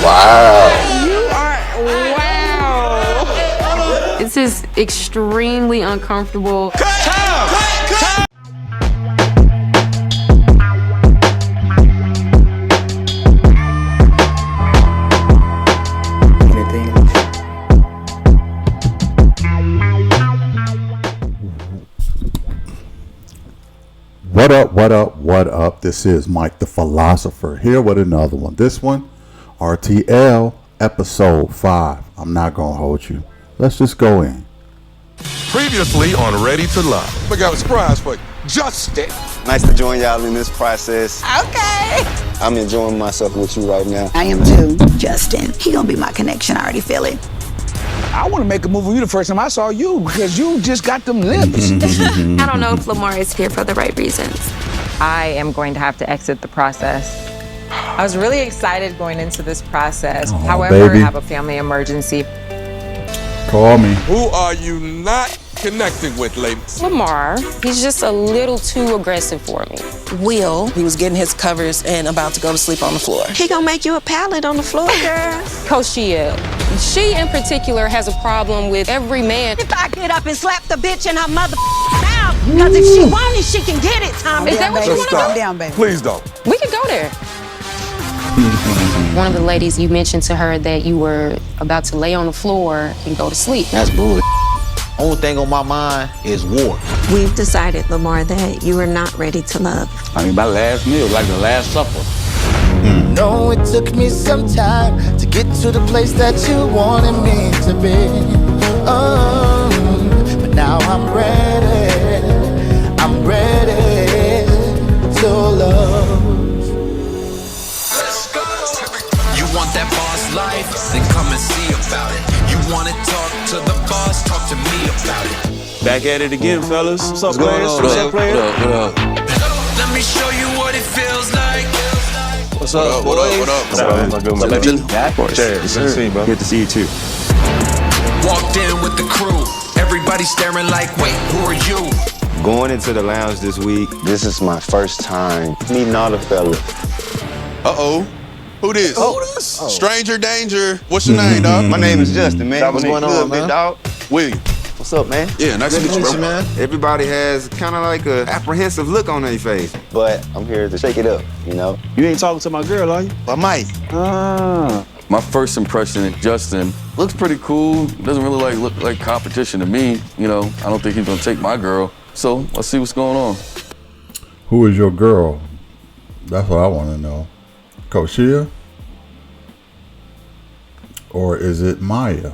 Wow. You are, wow. This is extremely uncomfortable. What up, what up, what up? This is Mike the Philosopher here with another one. This one, RTL episode 5. I'm not going to hold you. Let's just go in. Previously on Ready to Love. We got a surprise for you. Justin. Nice to join y'all in this process. Okay. I'm enjoying myself with you right now. I am too. Justin, he gonna be my connection. I already feel it. I want to make a move with you the first time I saw you because you just got them lips. I don't know if Lamar is here for the right reasons. I am going to have to exit the process. I was really excited going into this process. However, baby. I have a family emergency. Call me. Who are you not connecting with, ladies? Lamar, he's just a little too aggressive for me. Will, he was getting his covers and about to go to sleep on the floor. He gonna make you a pallet on the floor, girl. Koshia, she in particular has a problem with every man. If I get up and slap the bitch in her mother mouth, because if she want it, she can get it, Tommy. Is that what you want to Stop. do? Down, baby. Please don't. We could go there. One of the ladies, you mentioned to her that you were about to lay on the floor and go to sleep. That's bull. Only thing on my mind is war. We've decided, Lamar, that you are not ready to love. I mean, my last meal, like the Last Supper. No, it took me some time to get to the place that you wanted me to be. Oh, but now I'm ready. I'm ready to love. You want that boss life? Then come and see about it. You want to talk to the boss? Talk to me about it. Back at it again, fellas. What's up, going players? on, What's man? up, players? Let me show you what it feels like. What's up, boys? What up? My legend. Of course. Good to see you, bro. Good to see you, too. Walked in with the crew. Everybody staring like, wait, who are you? Going into the lounge this week, this is my first time meeting all the fellas. Uh-oh. Who this? Stranger danger. What's your name, dog? My name is Justin, man. What's going on, man? Big dog. William. What's up, man? Yeah, nice to meet you, bro. man. Everybody has kind of like a apprehensive look on their face, but I'm here to shake it up, you know? You ain't talking to my girl, are you? I might. My first impression of Justin looks pretty cool. Doesn't really look like competition to me. You know, I don't think he's gonna take my girl. So let's see what's going on. Who is your girl? That's what I want to know. Koshia? Or is it Maya?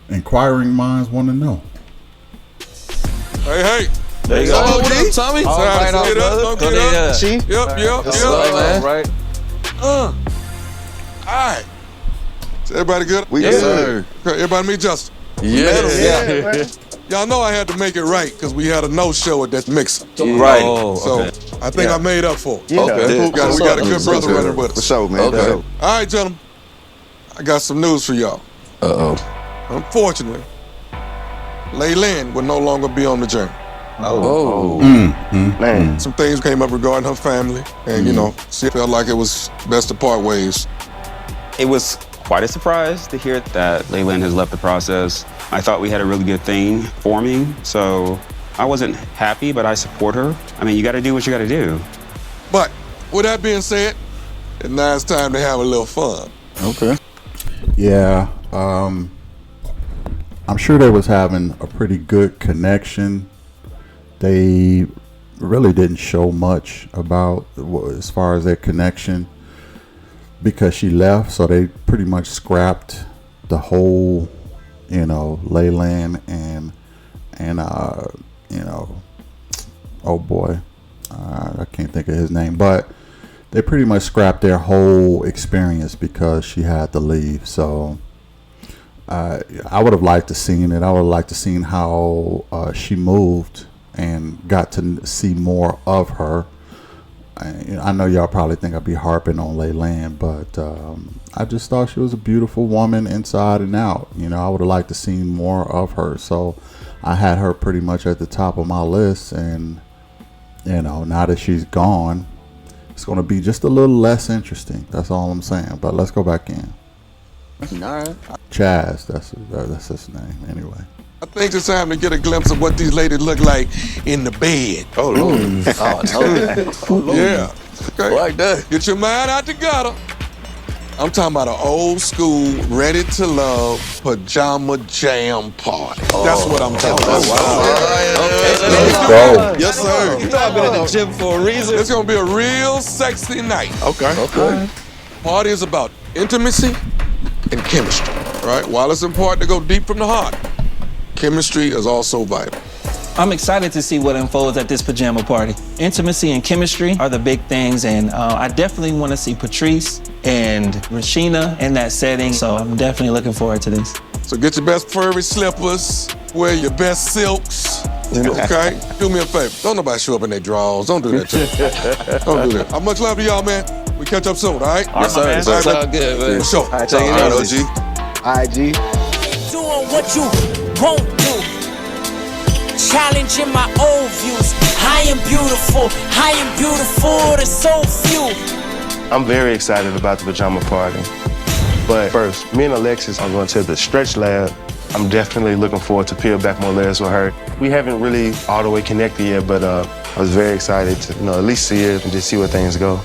Inquiring minds want to know. Hey. There you go. Hello, What D. up, Tommy? All right, get up. She? Yep. What's up, man? Right. All right. Is everybody good? We Yes, good. sir. Okay, everybody meet Justin. Yeah. Y'all know I had to make it right because we had a no-show at that mixer. Right. So I think I made up for it. Okay. We got a good brother running with For us. sure, man. Okay. For sure. All right, gentlemen. I got some news for y'all. Uh-oh. Unfortunately, Laylan will no longer be on the journey. Oh. Man. Some things came up regarding her family, and she felt like it was best to part ways. It was quite a surprise to hear that Laylan has left the process. I thought we had a really good thing forming, so I wasn't happy, but I support her. I mean, you gotta do what you gotta do. But with that being said, now it's time to have a little fun. Okay. Yeah. I'm sure they was having a pretty good connection. They really didn't show much about as far as their connection because she left, so they pretty much scrapped the whole, Layland and oh boy, I can't think of his name, but they pretty much scrapped their whole experience because she had to leave. So I would have liked to seen it. I would have liked to seen how she moved and got to see more of her. I know y'all probably think I'd be harping on Layland, but I just thought she was a beautiful woman inside and out. I would have liked to seen more of her. So I had her pretty much at the top of my list, and now that she's gone, it's going to be just a little less interesting. That's all I'm saying. But let's go back in. Chaz, that's his name anyway. I think it's time to get a glimpse of what these ladies look like in the bed. Oh, Lord. Yeah. Okay. Like that. Get your mind out the gutter. I'm talking about an old school, ready to love pajama jam party. That's what I'm talking about. Let's go. Yes, sir. You know I've been in the gym for a reason. It's gonna be a real sexy night. Okay. Party is about intimacy and chemistry, right? While it's important to go deep from the heart, chemistry is also vital. I'm excited to see what unfolds at this pajama party. Intimacy and chemistry are the big things, and I definitely want to see Patrice and Rashina in that setting, so I'm definitely looking forward to this. So get your best furry slippers, wear your best silks, okay? Do me a favor, don't nobody show up in their drawers. Don't do that to me. Don't do that. How much love to y'all, man? We catch up soon, all right? Yes, sir. All right, Sound good, man. For sure. All right, take it easy. OG. Doing what you won't do. Challenging my old views. I am beautiful to so few. I'm very excited about the pajama party. But first, me and Alexis are going to the stretch lab. I'm definitely looking forward to peel back more layers with her. We haven't really all the way connected yet, but I was very excited to, at least see her and just see where things go.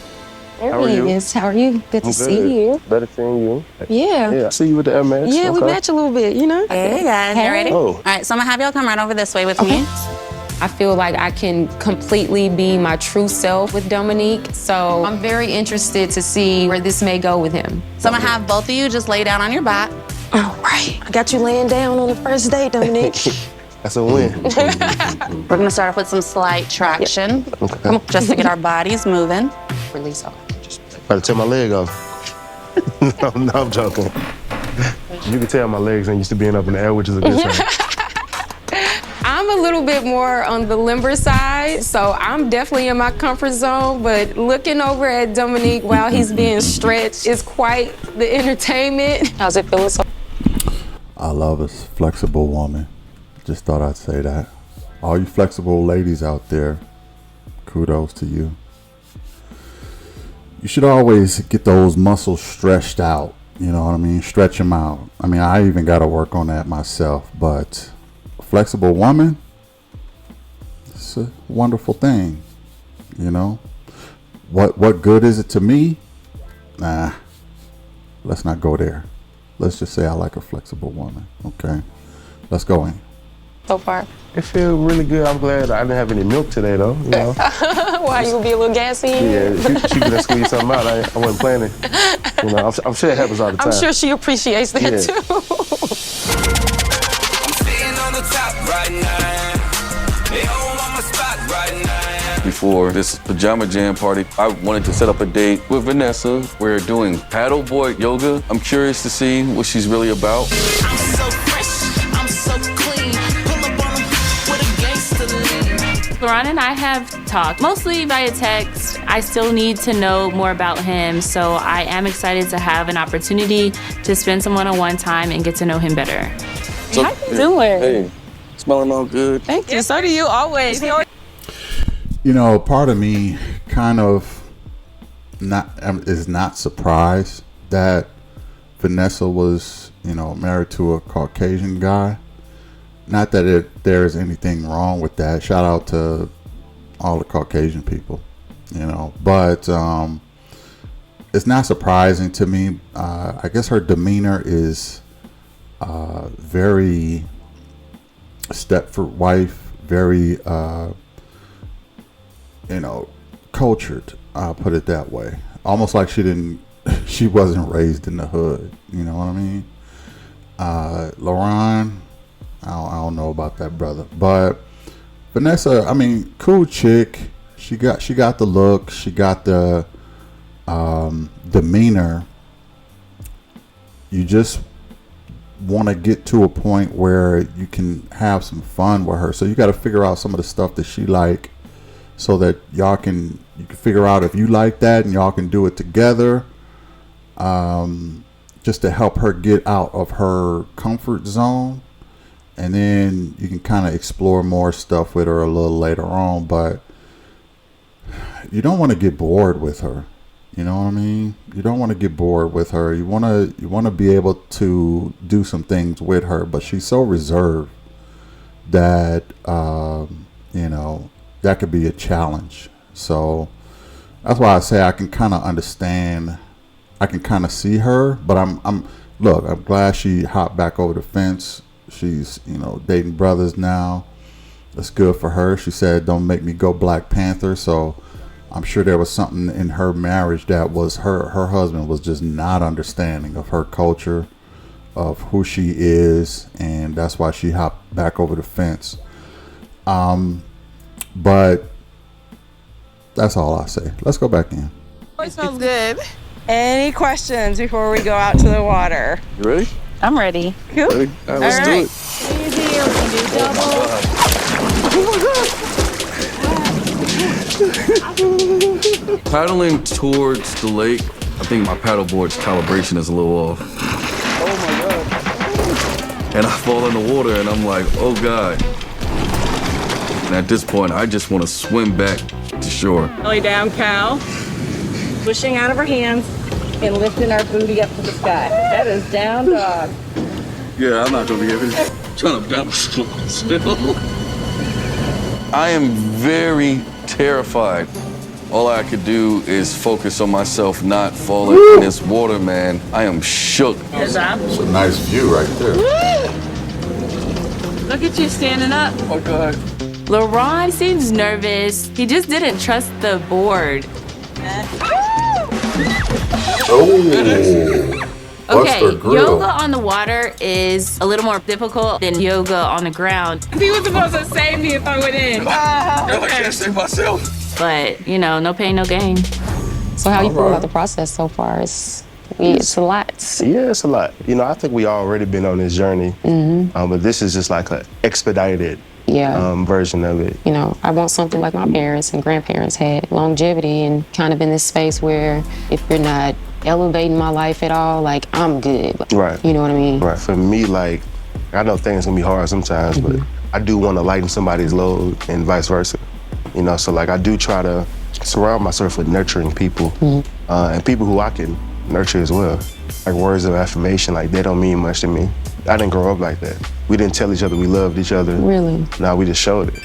How are you? How are you? Good to see you. Better seeing you. Yeah. Yeah, I see you with the Air Max. Yeah, we match a little bit, you know? Hey guys, you ready? Oh. All right, so I'm gonna have y'all come right over this way with me. I feel like I can completely be my true self with Dominique, so I'm very interested to see where this may go with him. So I'm gonna have both of you just lay down on your back. All right. I got you laying down on the first date, Dominique. That's a win. We're gonna start off with some slight traction. Come on, just to get our bodies moving. Release off. About to tear my leg off. No, I'm joking. You can tell my legs ain't used to being up in the air, which is a good sign. I'm a little bit more on the limber side, so I'm definitely in my comfort zone, but looking over at Dominique while he's being stretched is quite the entertainment. How's it feeling? I love a flexible woman. Just thought I'd say that. All you flexible ladies out there, kudos to you. You should always get those muscles stretched out. You know what I mean? Stretch them out. I mean, I even got to work on that myself, but a flexible woman, it's a wonderful thing. You know? What good is it to me? Nah, let's not go there. Let's just say I like a flexible woman, okay? Let's go in. So far. It feels really good. I'm glad I didn't have any milk today, though. You know? Why, you gonna be a little gassy? Yeah, she could squeeze something out. I wasn't planning. You know, I'm sure it happens all the time. I'm sure she appreciates that too. I'm staying on the top right now. They all on my spot right now. Before this pajama jam party, I wanted to set up a date with Vanessa. We're doing paddleboard yoga. I'm curious to see what she's really about. I'm so fresh, I'm so clean. Pull up on 'em with a gangster lean. Laron and I have talked, mostly via text. I still need to know more about him, so I am excited to have an opportunity to spend some one-on-one time and get to know him better. So, How you doing? Hey, smelling all good. Thank you. So do you always. You know, part of me kind of is not surprised that Vanessa was, married to a Caucasian guy. Not that there's anything wrong with that. Shout out to all the Caucasian people, But it's not surprising to me. I guess her demeanor is very Stepford wife, very cultured. I'll put it that way. Almost like she wasn't raised in the hood. You know what I mean? Laron, I don't know about that brother, but Vanessa, I mean, cool chick. She got the look. She got the demeanor. You just want to get to a point where you can have some fun with her. So you got to figure out some of the stuff that she like, so that you can figure out if you like that, and y'all can do it together. Just to help her get out of her comfort zone, and then you can kind of explore more stuff with her a little later on. But you don't want to get bored with her. You know what I mean? You don't want to get bored with her. You want to be able to do some things with her, but she's so reserved that that could be a challenge. So that's why I say I can kind of understand. I can kind of see her, but I'm glad she hopped back over the fence. She's dating brothers now. That's good for her. She said, "Don't make me go Black Panther." So I'm sure there was something in her marriage that was her husband was just not understanding of her culture, of who she is, and that's why she hopped back over the fence. But that's all I say. Let's go back in. It smells good. Any questions before we go out to the water? You ready? I'm ready. Cool. Ready? All right, let's do it. Easier, we can do double. Paddling towards the lake, I think my paddleboard's calibration is a little off. Oh my God. And I fall in the water and I'm like, oh God. And at this point, I just want to swim back to shore. Belly down cow. Pushing out of our hands and lifting our booty up to the sky. That is down dog. Yeah, I'm not going to be able to trying to balance still. I am very terrified. All I could do is focus on myself not falling in this water, man. I am shook. It's a nice view right there. Look at you standing up. Oh God. LaRon seems nervous. He just didn't trust the board. Okay, yoga on the water is a little more difficult than yoga on the ground. He was supposed to save me if I went in. I can't save myself. But, no pain, no gain. So how you feel about the process so far? It's a lot. Yeah, it's a lot. I think we already been on this journey, but this is just like an expedited version of it. I want something like my parents and grandparents had, longevity, and kind of in this space where if you're not elevating my life at all, like, I'm good. Right. You know what I mean? Right. For me, like, I know things can be hard sometimes, but I do want to lighten somebody's load and vice versa. So like I do try to surround myself with nurturing people and people who I can nurture as well. Like words of affirmation, like they don't mean much to me. I didn't grow up like that. We didn't tell each other we loved each other. Really? No, we just showed it.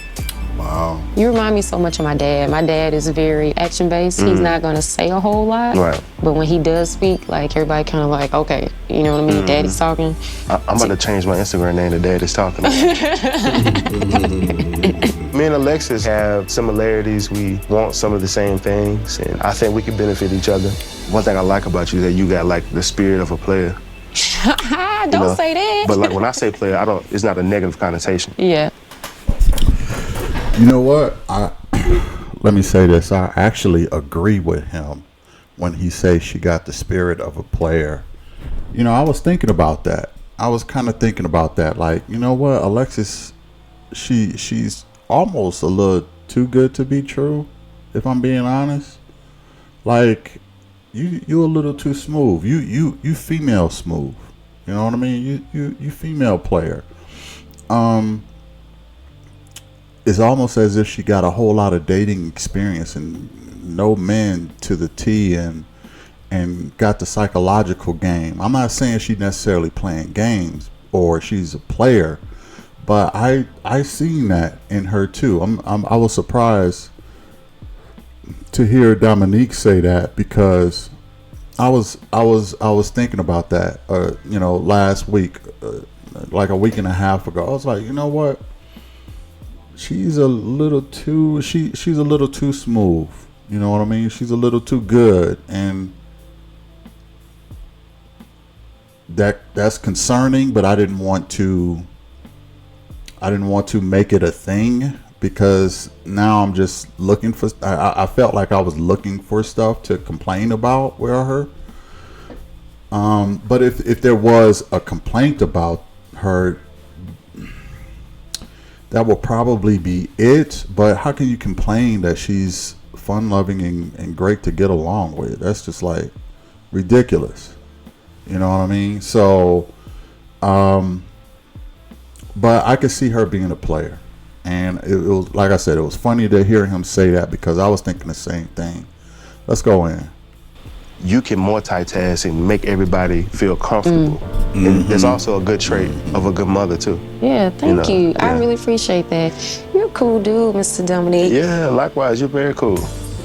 Wow. You remind me so much of my dad. My dad is very action-based. He's not gonna say a whole lot. Right. But when he does speak, like everybody kind of like, okay, you know what I mean? Daddy's talking. I'm about to change my Instagram name to Daddy's Talking. Me and Alexis have similarities. We want some of the same things, and I think we can benefit each other. One thing I like about you is that you got like the spirit of a player. Don't say that. But like when I say player, it's not a negative connotation. Yeah. You know what? Let me say this. I actually agree with him when he says she got the spirit of a player. I was thinking about that. I was kind of thinking about that. Like, you know what? Alexis, she's almost a little too good to be true, if I'm being honest. Like, you a little too smooth. You female smooth. You know what I mean? You female player. It's almost as if she got a whole lot of dating experience and know men to the T and got the psychological game. I'm not saying she's necessarily playing games or she's a player, but I seen that in her too. I was surprised to hear Dominique say that because I was thinking about that last week, like a week and a half ago. I was like, you know what? She's a little too she's a little too smooth. You know what I mean? She's a little too good, and that's concerning, but I didn't want to make it a thing because now I'm just looking for I felt like I was looking for stuff to complain about with her. But if there was a complaint about her, that will probably be it. But how can you complain that she's fun-loving and great to get along with? That's just like ridiculous. You know what I mean? So, but I could see her being a player. And it was, like I said, it was funny to hear him say that because I was thinking the same thing. Let's go in. You can multitask and make everybody feel comfortable. And it's also a good trait of a good mother too. Yeah, thank you. I Yeah. really appreciate that. You're a cool dude, Mr. Dominique. Yeah, likewise, you're very cool.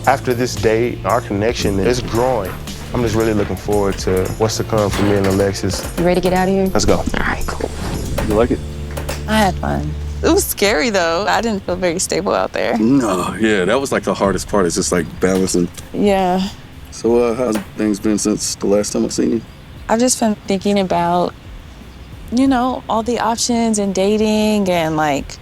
After this date, our connection is growing. I'm just really looking forward to what's to come for me and Alexis. You ready to get out of here? Let's go. All right, cool. You like it? I had fun. It was scary though. I didn't feel very stable out there. No, yeah, that was like the hardest part. It's just like balancing. Yeah. So, how's things been since the last time I seen you? I've just been thinking about, you know, all the options and dating and like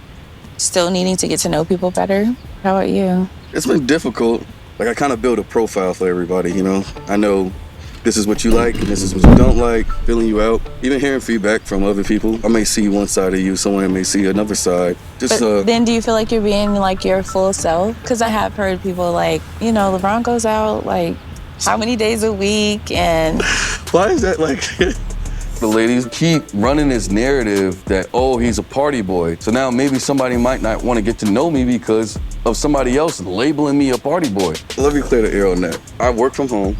still needing to get to know people better. How about you? It's been difficult. Like, I kind of build a profile for everybody, you know? I know this is what you like and this is what you don't like, feeling you out. Even hearing feedback from other people. I may see one side of you, someone may see another side. Just, But then do you feel like you're being like your full self? Because I have heard people like, you know, LeBron goes out like how many days a week and... Why is that like... The ladies keep running this narrative that, oh, he's a party boy. So now maybe somebody might not want to get to know me because of somebody else labeling me a party boy. Let me clear the air on that. I work from home.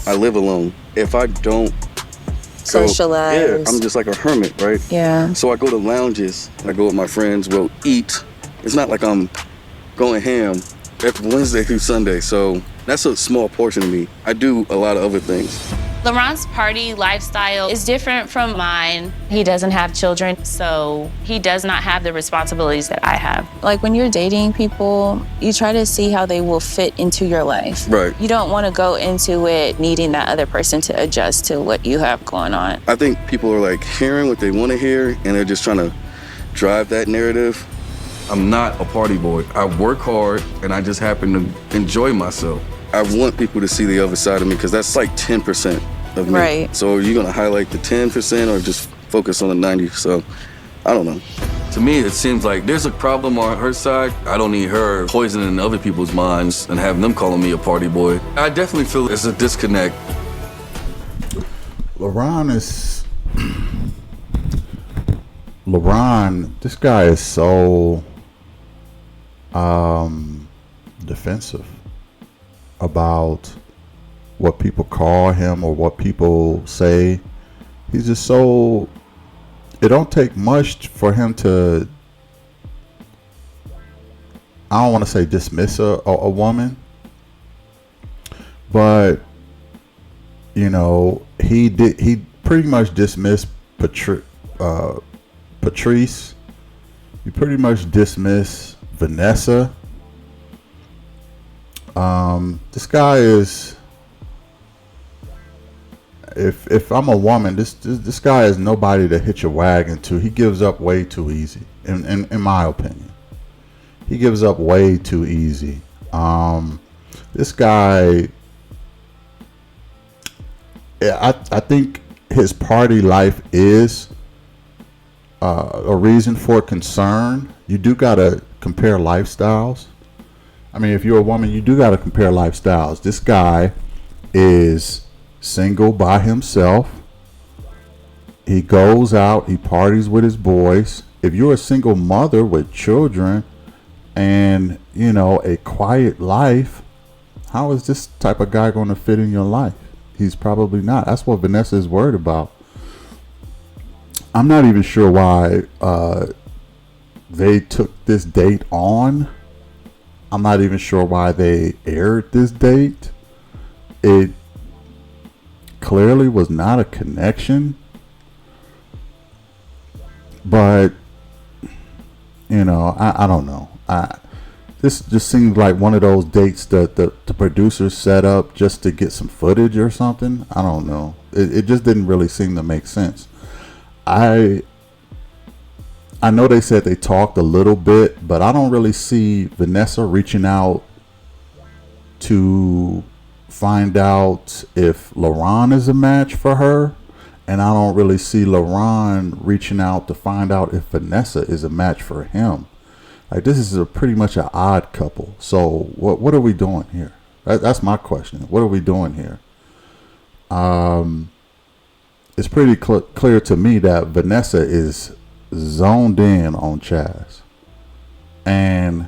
I live alone. If I don't socialize. Yeah, I'm just like a hermit, right? Yeah. So I go to lounges. I go with my friends. We'll eat. It's not like I'm going ham every Wednesday through Sunday. So that's a small portion of me. I do a lot of other things. LeBron's party lifestyle is different from mine. He doesn't have children, so he does not have the responsibilities that I have. Like when you're dating people, you try to see how they will fit into your life. Right. You don't want to go into it needing that other person to adjust to what you have going on. I think people are like hearing what they want to hear and they're just trying to drive that narrative. I'm not a party boy. I work hard and I just happen to enjoy myself. I want people to see the other side of me because that's like 10% of me. Right. So are you gonna highlight the 10% or just focus on the 90? So I don't know. To me, it seems like there's a problem on her side. I don't need her poisoning other people's minds and having them calling me a party boy. I definitely feel there's a disconnect. LeBron, this guy is so defensive about what people call him or what people say. He's just so, it don't take much for him to, I don't want to say dismiss a woman, but you know, he pretty much dismissed Patrice. He pretty much dismissed Vanessa. This guy is, if I'm a woman, this guy is nobody to hitch a wagon to. He gives up way too easy, in my opinion. He gives up way too easy. This guy, I think his party life is a reason for concern. You do gotta compare lifestyles. I mean, if you're a woman, you do gotta compare lifestyles. This guy is single by himself. He goes out, he parties with his boys. If you're a single mother with children and, you know, a quiet life, how is this type of guy going to fit in your life? He's probably not. That's what Vanessa is worried about. I'm not even sure why they took this date on. I'm not even sure why they aired this date. It clearly was not a connection. But, you know, I don't know. This just seems like one of those dates that the producers set up just to get some footage or something. I don't know. It just didn't really seem to make sense. I know they said they talked a little bit, but I don't really see Vanessa reaching out to find out if LaRon is a match for her. And I don't really see LaRon reaching out to find out if Vanessa is a match for him. Like, this is pretty much an odd couple. So what are we doing here? That's my question. What are we doing here? It's pretty clear to me that Vanessa is zoned in on Chaz. And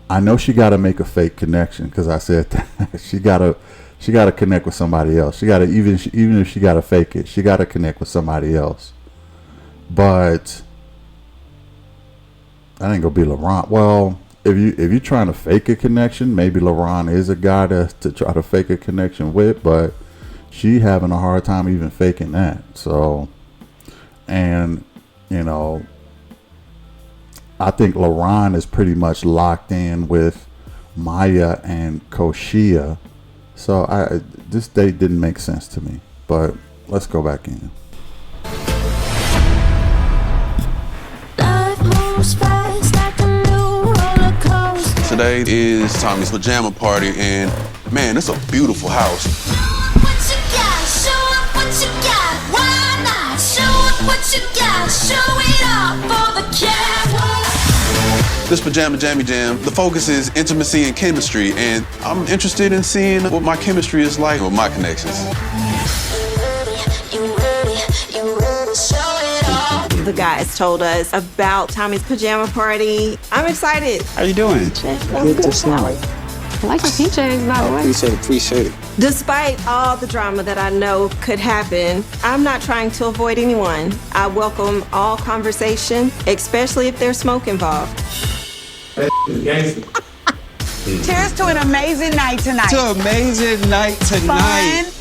I know she got to make a fake connection because I said that she got to connect with somebody else. She got to even if she got to fake it, she got to connect with somebody else. But that ain't gonna be LaRon. Well, if you're trying to fake a connection, maybe LaRon is a guy to try to fake a connection with, but she having a hard time even faking that. So, and you know, I think LaRon is pretty much locked in with Maya and Koshia. So this date didn't make sense to me. But let's go back in. Today is Tommy's pajama party, and man, it's a beautiful house. This Pajama Jammy Jam, the focus is intimacy and chemistry, and I'm interested in seeing what my chemistry is like with my connections. The guys told us about Tommy's pajama party. I'm excited. How you doing? Good to see you. I like your PJs, by the way. Appreciate it. Despite all the drama that I know could happen, I'm not trying to avoid anyone. I welcome all conversation, especially if there's smoke involved. Cheers to an amazing night tonight.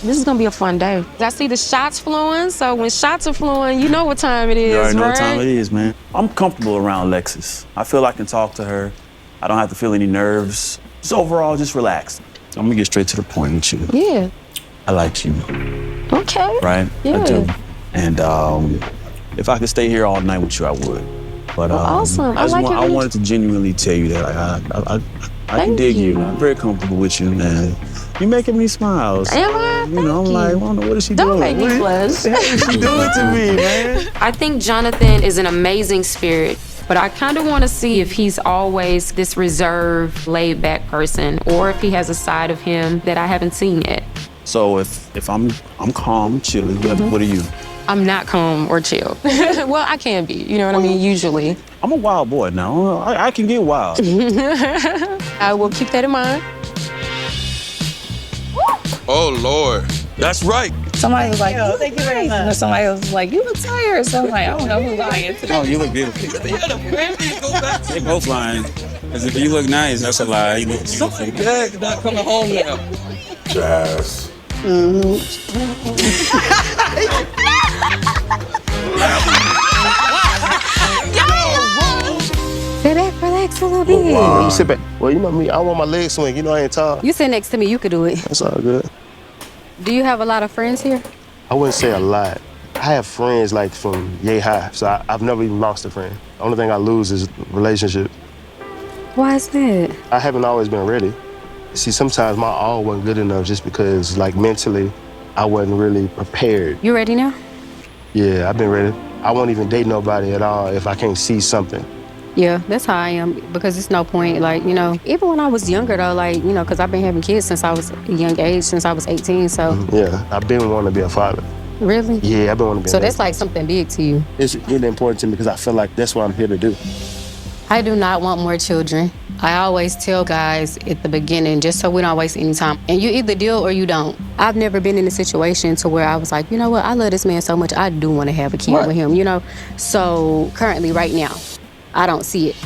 This is gonna be a fun day. I see the shots flowing, so when shots are flowing, you know what time it is, You already know right? what time it is, man. I'm comfortable around Lexus. I feel I can talk to her. I don't have to feel any nerves. Just overall, just relaxed. I'm gonna get straight to the point with you. Yeah. I like you, Okay. right? Yeah. I do. And if I could stay here all night with you, I would. But awesome. I I wanted to genuinely tell you that I can dig you. I'm very comfortable with you, man. You're making me smile. So, Am I? You know, I'm like, I don't know, what is she Don't doing? make me blush. What is she doing to me, man? I think Jonathan is an amazing spirit, but I kind of want to see if he's always this reserved, laid-back person, or if he has a side of him that I haven't seen yet. So if I'm calm, chilly, what are you? I'm not calm or chill. Well, I can be, you know what I mean, usually. I'm a wild boy now. I can get wild. I will keep that in mind. Oh, Lord. That's right. Somebody was like, you look nice. And somebody was like, you look tired. So I'm like, I don't know who's lying today. Oh, you look beautiful. They both lying. Because if you look nice, that's a lie. You look beautiful. Good, not coming home now. Jazz. Relax a little bit. You sit back. Well, you know me, I want my legs swing. You know I ain't tall. You sit next to me, you could do it. That's all good. Do you have a lot of friends here? I wouldn't say a lot. I have friends like from yay high, so I've never even lost a friend. The only thing I lose is relationship. Why is that? I haven't always been ready. See, sometimes my all wasn't good enough just because, like, mentally, I wasn't really prepared. You ready now? Yeah, I've been ready. I won't even date nobody at all if I can't see something. Yeah, that's how I am, because it's no point, like, you know, even when I was younger, though, like, you know, because I've been having kids since I was a young age, since I was 18, so. Yeah, I've been wanting to be a father. Really? Yeah, I've been wanting to be So a that's dad. like something big to you. It's really important to me because I feel like that's what I'm here to do. I do not want more children. I always tell guys at the beginning, just so we don't waste any time. And you either deal or you don't. I've never been in a situation to where I was like, you know what, I love this man so much, I do want to have a kid with him, you know? So currently, right now, I don't see it.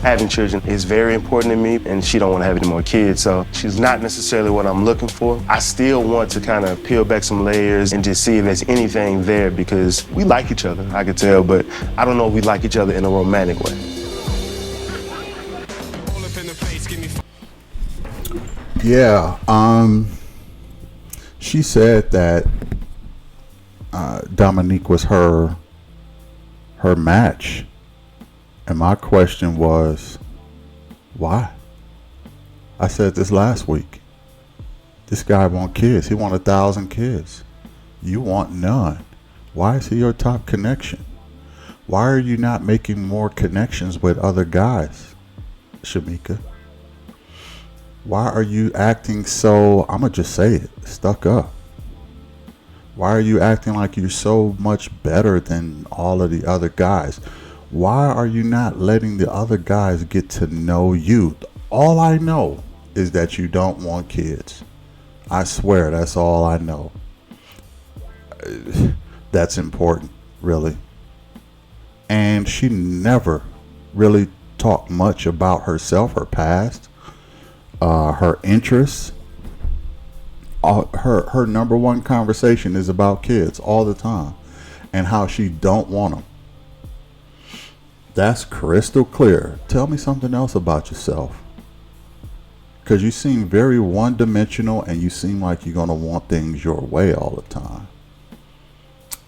Having children is very important to me, and she don't want to have any more kids, so she's not necessarily what I'm looking for. I still want to kind of peel back some layers and just see if there's anything there, because we like each other, I could tell, but I don't know if we like each other in a romantic way. Yeah, she said that Dominique was her match. And my question was, why? I said this last week. This guy want kids. He want 1,000 kids. You want none. Why is he your top connection? Why are you not making more connections with other guys, Shamika? Why are you acting so, I'm going to just say it, stuck up? Why are you acting like you're so much better than all of the other guys? Why are you not letting the other guys get to know you? All I know is that you don't want kids. I swear, that's all I know. That's important, really. And she never really talked much about herself, her past, her interests. Her number one conversation is about kids all the time and how she don't want them. That's crystal clear. Tell me something else about yourself. Because you seem very one-dimensional and you seem like you're going to want things your way all the time.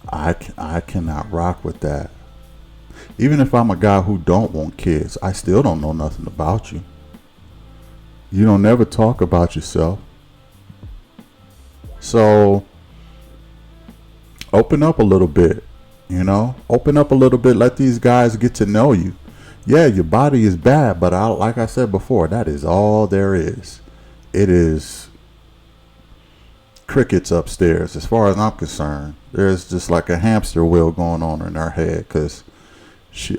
I cannot rock with that. Even if I'm a guy who don't want kids, I still don't know nothing about you. You don't never talk about yourself. So open up a little bit, open up a little bit. Let these guys get to know you. Yeah, your body is bad, but like I said before, that is all there is. It is crickets upstairs. As far as I'm concerned, there's just like a hamster wheel going on in her head because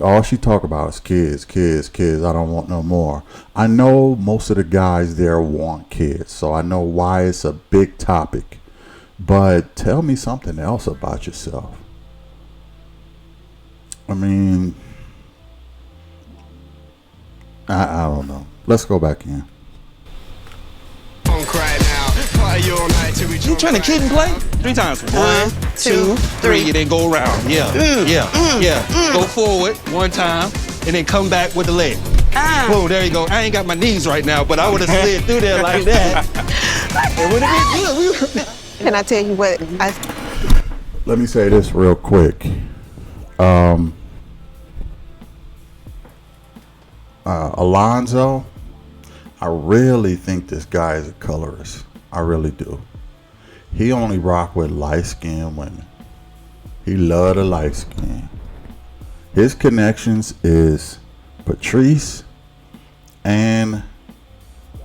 all she talk about is kids. I don't want no more. I know most of the guys there want kids, so I know why it's a big topic. But tell me something else about yourself. I mean, I don't know. Let's go back in. You trying to kid and play? 3 times. 1, 2, 3. Then go around. Yeah. Go forward 1 time and then come back with the leg. Boom, there you go. I ain't got my knees right now, but I would have slid through there like that. It would have been good. Can I tell you what? Let me say this real quick. Alonzo, I really think this guy is a colorist. I really do. He only rock with light-skinned women. He love the light skin. His connections is Patrice and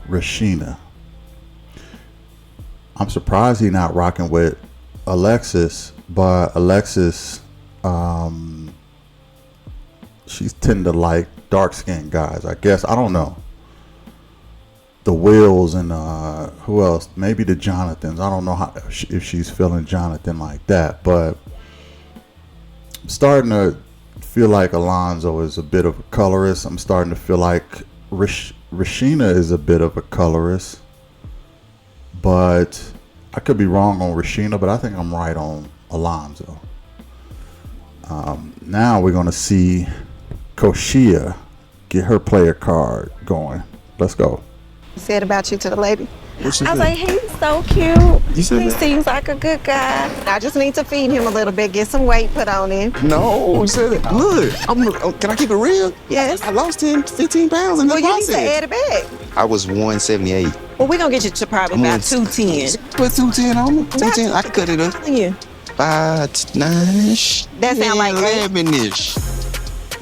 Rashina. I'm surprised he's not rocking with Alexis, but Alexis, she's tend to like dark-skinned guys, I guess. I don't know. The Wills and who else? Maybe the Jonathans. I don't know if she's feeling Jonathan like that, but I'm starting to feel like Alonzo is a bit of a colorist. I'm starting to feel like Rashina is a bit of a colorist, but I could be wrong on Rashina, but I think I'm right on Alonzo. Now we're going to see Koshia get her player card going. Let's go. Said about you to the lady. I was said? like, he's so cute. You said He that? seems like a good guy. I just need to feed him a little bit, get some weight put on him. No, you said it. Look, can I keep it real? Yes. I lost 10, 15 pounds in the Well, you need process. to add it back. I was 178. Well, we're going to get you to probably about 210. Put 210 on me. 210, I can cut it up. Yeah. 5, 9-ish. That sound like 11-ish.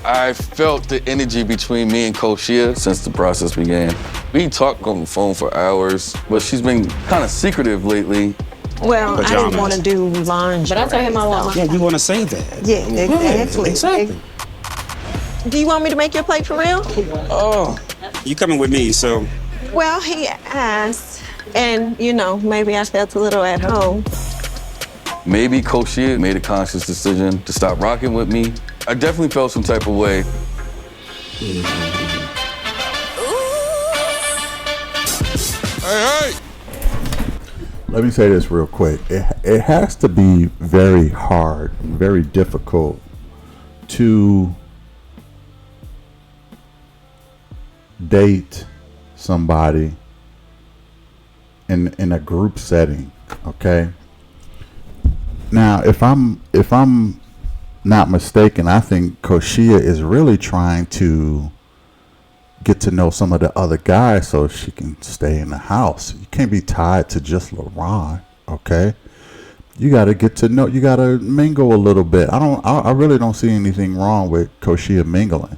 I felt the energy between me and Koshia since the process began. We talked on the phone for hours, but she's been kind of secretive lately. Well, I Pajamas. didn't want to do lingerie. But I told him I want Yeah, you want to say that. Yeah, exactly. Exactly. Do you want me to make your plate for real? Oh, you coming with me, so. Well, he asked, and maybe I felt a little at home. Maybe Koshia made a conscious decision to stop rocking with me. I definitely felt some type of way. Hey! Let me say this real quick. It has to be very hard and very difficult to date somebody in a group setting, okay? Now, if I'm not mistaken, I think Koshia is really trying to get to know some of the other guys so she can stay in the house. You can't be tied to just LaRon, okay? You got to get to know, you got to mingle a little bit. I really don't see anything wrong with Koshia mingling.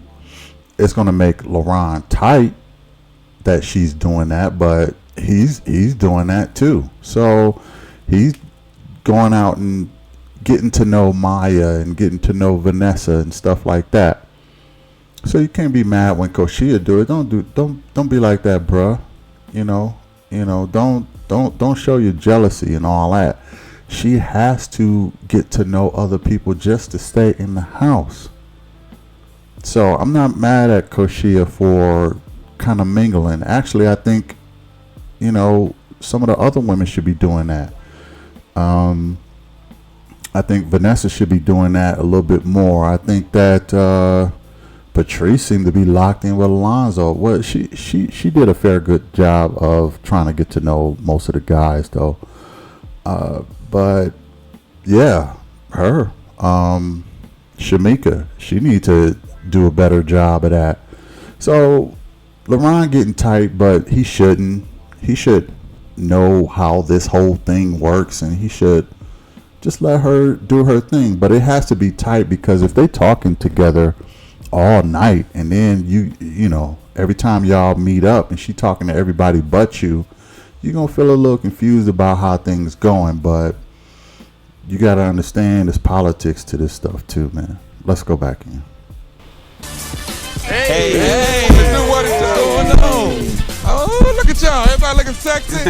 It's going to make LaRon tight that she's doing that, but he's doing that too. So he's going out and getting to know Maya and getting to know Vanessa and stuff like that. So you can't be mad when Koshia do it. Don't be like that, bruh. You know, don't show your jealousy and all that. She has to get to know other people just to stay in the house. So I'm not mad at Koshia for kind of mingling. Actually, I think, some of the other women should be doing that. I think Vanessa should be doing that a little bit more. I think that Patrice seemed to be locked in with Alonzo. Well, she did a fair good job of trying to get to know most of the guys, though. But yeah, her, Shamika, she need to do a better job of that. So LeBron getting tight, but he shouldn't. He should know how this whole thing works, and he should just let her do her thing. But it has to be tight, because if they talking together all night, and then you know every time y'all meet up and she talking to everybody but you're gonna feel a little confused about how things going. But you gotta understand there's politics to this stuff too, man. Let's go back in. Hey, what is going on? Oh, look at y'all. Everybody looking sexy.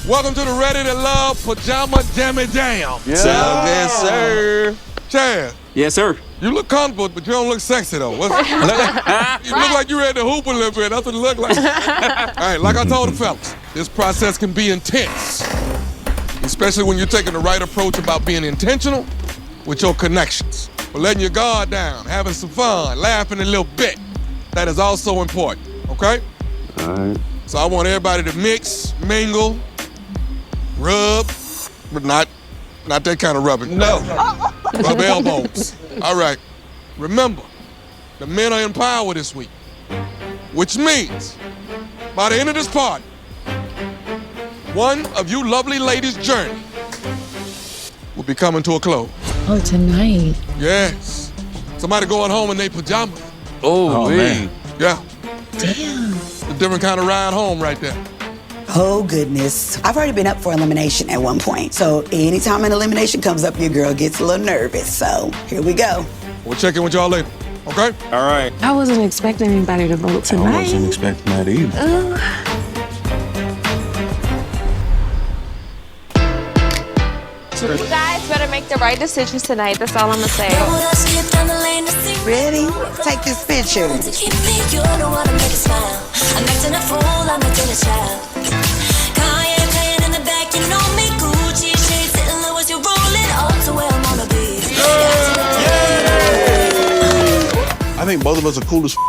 Welcome to the Ready to Love Pajama Jammy Jam. Yes, sir. Chad. Yes, sir. You look comfortable, but you don't look sexy, though. You look like you ready to hoop a little bit. That's what it look like. All right, like I told the fellas, this process can be intense, especially when you're taking the right approach about being intentional with your connections. But letting your guard down, having some fun, laughing a little bit, that is also important, okay? All right. So I want everybody to mix, mingle, rub, but not that kind of rubbing. No. Rub elbows. All right. Remember, the men are in power this week, which means by the end of this party, one of you lovely ladies' journey will be coming to a close. Oh, tonight. Yes. Somebody going home in their pajamas. Oh man. Yeah. Damn. A different kind of ride home right there. Oh, goodness. I've already been up for elimination at one point. So anytime an elimination comes up, your girl gets a little nervous. So here we go. We'll check in with y'all later, okay? All right. I wasn't expecting anybody to vote tonight. I wasn't expecting that either. You guys better make the right decisions tonight. That's all I'm gonna say. Ready? Take this picture. I think both of us are cool as you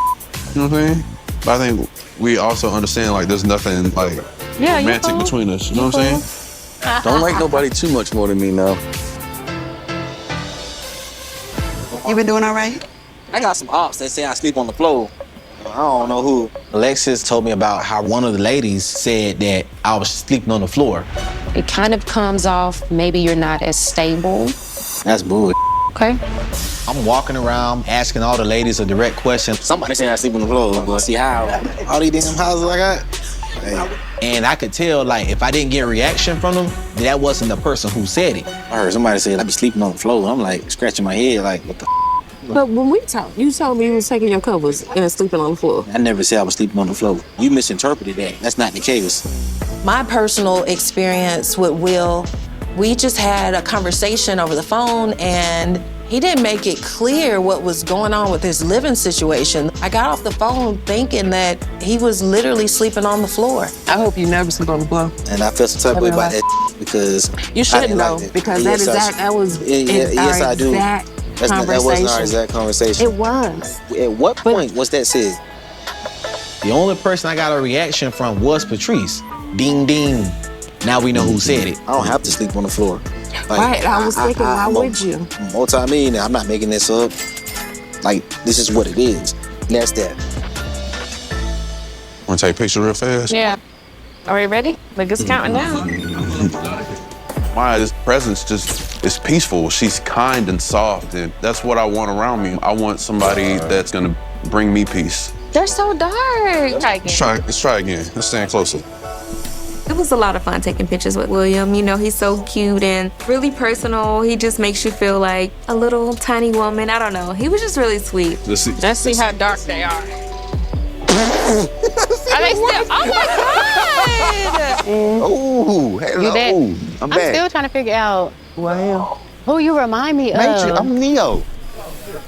know what I'm saying? But I think we also understand, like, there's nothing, like, romantic between us. You know what I'm saying? Don't like nobody too much more than me now. You been doing all right? I got some ops that say I sleep on the floor. I don't know who. Alexis told me about how one of the ladies said that I was sleeping on the floor. It kind of comes off maybe you're not as stable. That's bull. Okay. I'm walking around asking all the ladies a direct question. Somebody saying I sleep on the floor, but see how all these damn houses I got. Hey. And I could tell, like, if I didn't get a reaction from them, that wasn't the person who said it. I heard somebody say I be sleeping on the floor. I'm like scratching my head, like, what the But when we talked, you told me you was taking your covers and sleeping on the floor. I never said I was sleeping on the floor. You misinterpreted that. That's not the case. My personal experience with Will, we just had a conversation over the phone and he didn't make it clear what was going on with his living situation. I got off the phone thinking that he was literally sleeping on the floor. I hope you never sleep on the floor. And I felt some type of way about that because You should know, because that was yes, I do. That That wasn't our exact conversation. It was. At what point was that said? The only person I got a reaction from was Patrice. Ding, ding. Now we know who said it. I don't have to sleep on the floor. Like, Right, I was thinking, why would you? Multi-millionaire, I'm not making this up. Like, this is what it is. That's that. Want to take a picture real fast? Yeah. Are we ready? Look, it's counting down. Maya's presence just is peaceful. She's kind and soft, and that's what I want around me. I want somebody that's gonna bring me peace. They're so dark. Try again. Let's try again. Let's stand closer. It was a lot of fun taking pictures with William. You know, he's so cute and really personal. He just makes you feel like a little tiny woman. I don't know. He was just really sweet. Let's see how dark they are. Are they still? Oh my God! Oh, hello. You back? I'm back. still trying to figure out Who I am? who you remind me Matrix. of. I'm Neo.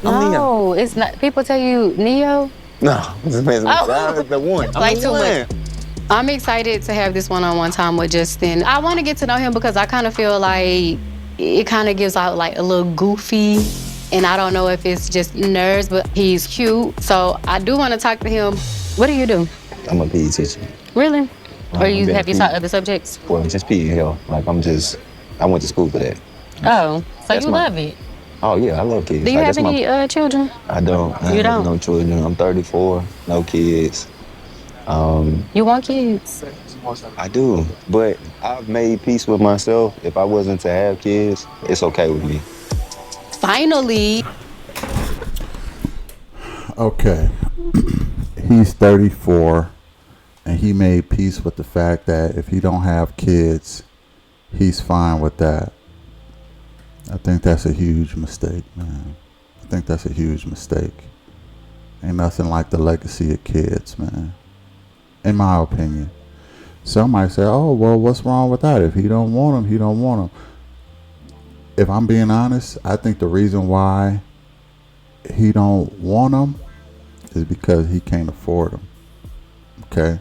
No, it's not. People tell you Neo. No, this man's the one. Like I'm too the much. I'm excited to have this one-on-one time with Justin. I want to get to know him because I kind of feel like it kind of gives out like a little goofy, and I don't know if it's just nerves, but he's cute. So I do want to talk to him. What do you do? I'm a PE teacher. Really? Or you been have you PE. taught other subjects? Well, just PE, hell. Like, I went to school for that. Oh, so That's you my- love it. Oh, yeah, I love kids. Do you Like, have that's my- any children? I don't. I You have don't? no children. I'm 34, no kids. You want kids? I do, but I've made peace with myself. If I wasn't to have kids, it's okay with me. Finally. Okay. He's 34, and he made peace with the fact that if he don't have kids, he's fine with that. I think that's a huge mistake, man. I think that's a huge mistake. Ain't nothing like the legacy of kids, man. In my opinion. Some might say, oh, well, what's wrong with that? If he don't want them, he don't want them. If I'm being honest, I think the reason why he don't want them is because he can't afford them. Okay?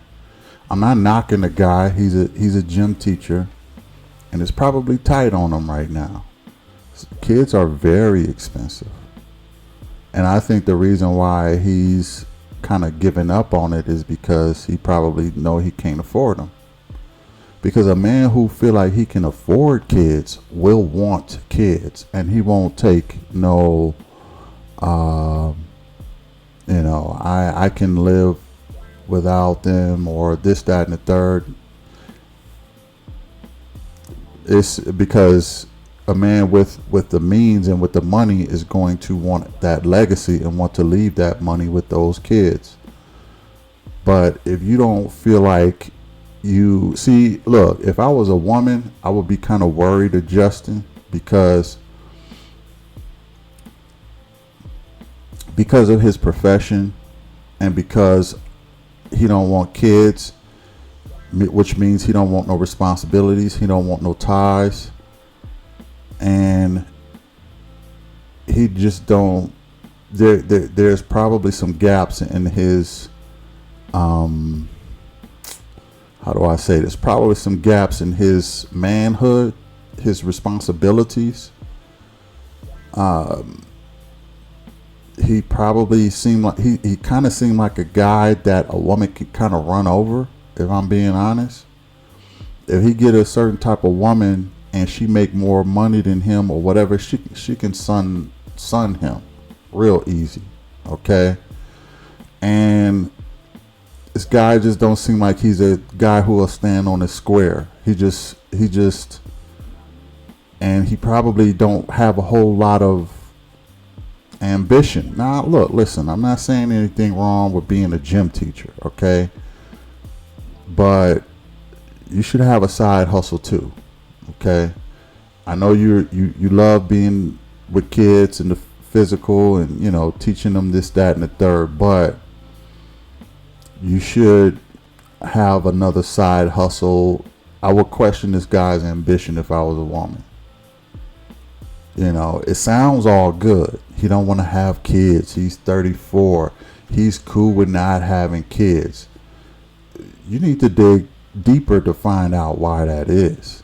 I'm not knocking the guy. He's a gym teacher, and it's probably tight on him right now. Kids are very expensive. And I think the reason why he's kind of giving up on it is because he probably know he can't afford them. Because a man who feel like he can afford kids will want kids, and he won't take no, I can live without them or this, that, and the third. It's because a man with the means and with the money is going to want that legacy and want to leave that money with those kids. But if you don't feel like you see, look, if I was a woman, I would be kind of worried of Justin because of his profession and because he don't want kids, which means he don't want no responsibilities, he don't want no ties. And he just don't. There's probably some gaps in his. How do I say this? Probably some gaps in his manhood, his responsibilities. He probably seemed like he kind of seemed like a guy that a woman could kind of run over. If I'm being honest, if he get a certain type of woman and she make more money than him or whatever, she can son him real easy, okay? And this guy just don't seem like he's a guy who will stand on his square. He just, and he probably don't have a whole lot of ambition. Now, look, listen, I'm not saying anything wrong with being a gym teacher, okay? But you should have a side hustle too. Okay, I know you love being with kids and the physical and teaching them this, that, and the third, but you should have another side hustle. I would question this guy's ambition if I was a woman. It sounds all good. He don't want to have kids. He's 34. He's cool with not having kids. You need to dig deeper to find out why that is.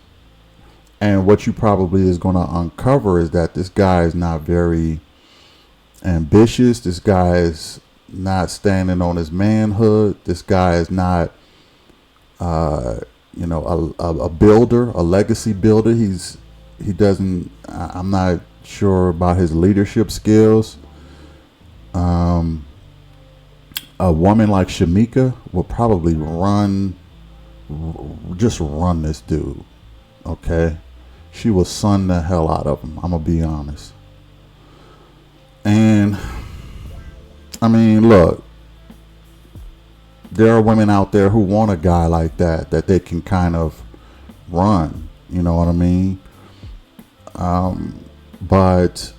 And what you probably is going to uncover is that this guy is not very ambitious. This guy is not standing on his manhood. This guy is not, a builder, a legacy builder. I'm not sure about his leadership skills. A woman like Shamika will probably run this dude. Okay? She will sun the hell out of him. I'm going to be honest. And, I mean, look. there are women out there who want a guy like that they can kind of run. You know what I mean? But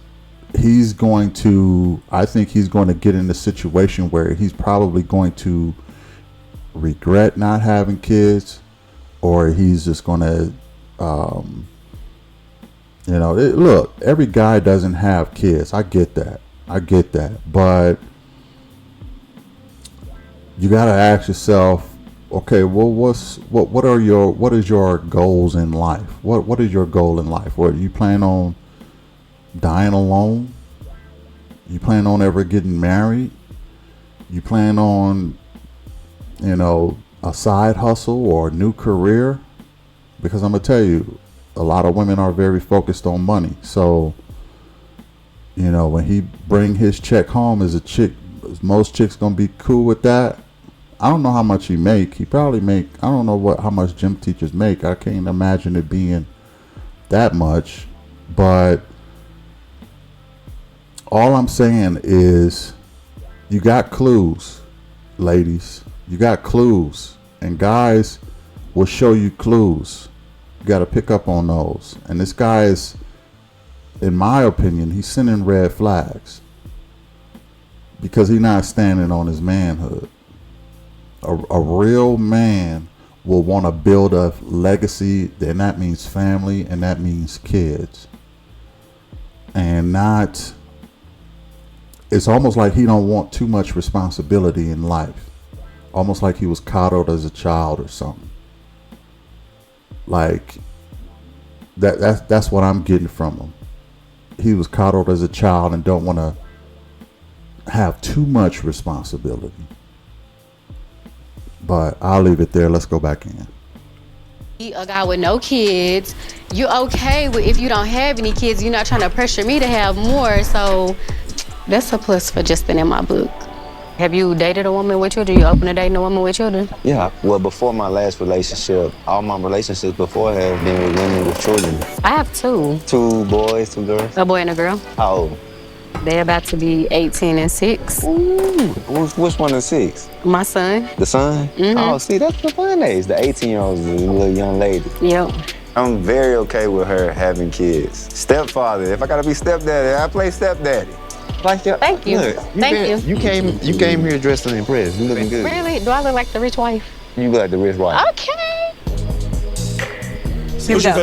he's going to, I think he's going to get in a situation where he's probably going to regret not having kids, or he's just going to, look, every guy doesn't have kids. I get that. But you got to ask yourself, okay, well, what is your goals in life? What is your goal in life? What, you plan on dying alone? You plan on ever getting married? You plan on, a side hustle or a new career? Because I'm gonna tell you, a lot of women are very focused on money. So, when he bring his check home, is most chicks gonna be cool with that? I don't know how much he make. He probably make, I don't know how much gym teachers make. I can't imagine it being that much. But all I'm saying is, you got clues, ladies. You got clues. And guys will show you clues. You got to pick up on those. And this guy is, in my opinion, he's sending red flags. Because he's not standing on his manhood. A real man will want to build a legacy, and that means family, and that means kids. And not, it's almost like he don't want too much responsibility in life. Almost like he was coddled as a child or something. Like, that's what I'm getting from him. He was coddled as a child and don't want to have too much responsibility. But I'll leave it there. Let's go back in. A guy with no kids, you're okay with if you don't have any kids. You're not trying to pressure me to have more. So that's a plus for Justin in my book. Have you dated a woman with children? You open to dating a woman with children? Yeah, well, before my last relationship, all my relationships before have been with women with children. I have two. 2 boys, 2 girls. A boy and a girl. How old? They're about to be 18 and 6. Ooh, which one is 6? My son. The son? Mm-hmm. Oh, see, that's the fun age. The 18-year-old is a little young lady. Yep. I'm very okay with her having kids. Stepfather, if I gotta be stepdaddy, I play stepdaddy. Thank you. Look, Thank you. You came here dressed and impressed. You looking good. Really? Do I look like the rich wife? You look like the rich wife. Okay.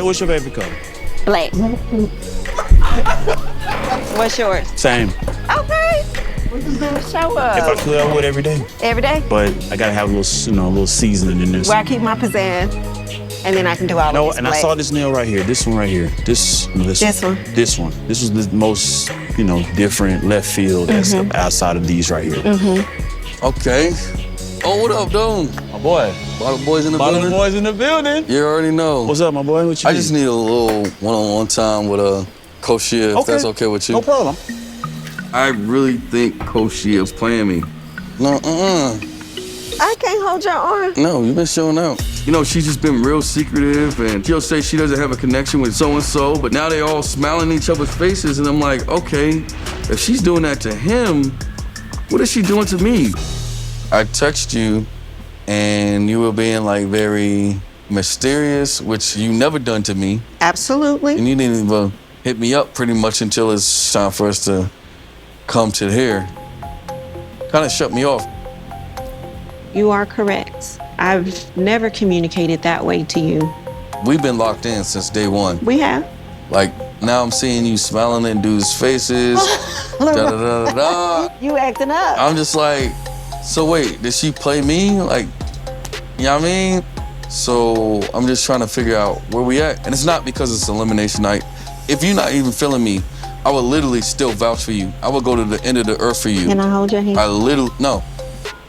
What's your favorite color? Black. What's yours? Same. Okay. Show up. If I could, I would every day. Every day? But I gotta have a little seasoning in this. Where I keep my pizzazz, and then I can do all of this. And I saw this nail right here. This one right here. This one. This one. This was the most, different left field that's outside of these right here. Okay. Oh, what up, dude? My boy. Bottle boys in the building. Boys in the building. You already know. What's up, my boy? What you I need? just need a little one-on-one time with Coach Shea, if that's okay with you. No problem. I really think Coach Shea is playing me. No, I can't hold your arm. No, you've been showing out. She's just been real secretive, and she'll say she doesn't have a connection with so-and-so, but now they all smiling in each other's faces, and I'm like, okay, if she's doing that to him, what is she doing to me? I text you, and you were being very mysterious, which you never done to me. Absolutely. And you didn't even hit me up pretty much until it's time for us to come to here. Kind of shut me off. You are correct. I've never communicated that way to you. We've been locked in since day one. We have. Now I'm seeing you smiling in dudes' faces. Da-da-da-da-da. You acting up. I'm just like, so wait, did she play me? You know what I mean? So I'm just trying to figure out where we at. And it's not because it's elimination night. If you're not even feeling me, I would literally still vouch for you. I would go to the end of the earth for you. Can I hold your hand? No,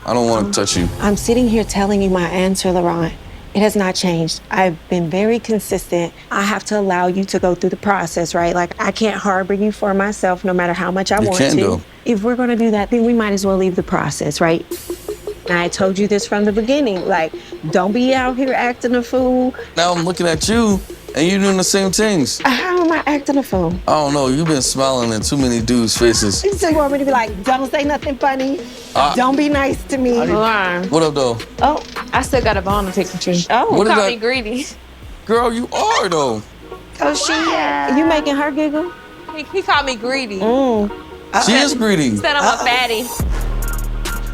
I don't want to touch you. I'm sitting here telling you my answer, Laurent. It has not changed. I've been very consistent. I have to allow you to go through the process, right? I can't harbor you for myself no matter how much I want to. Though. If we're gonna do that, then we might as well leave the process, right? And I told you this from the beginning. Don't be out here acting a fool. Now I'm looking at you, and you doing the same things. How am I acting a fool? I don't know. You've been smiling in too many dudes' faces. So you want me to be like, don't say nothing funny? Don't be nice to me. What up, though? Oh, I still got a bone to pick with you. Oh, What you did called I- me greedy. Girl, you are, though. Oh, you making her giggle? He called me greedy. She is greedy. Said I'm a fatty.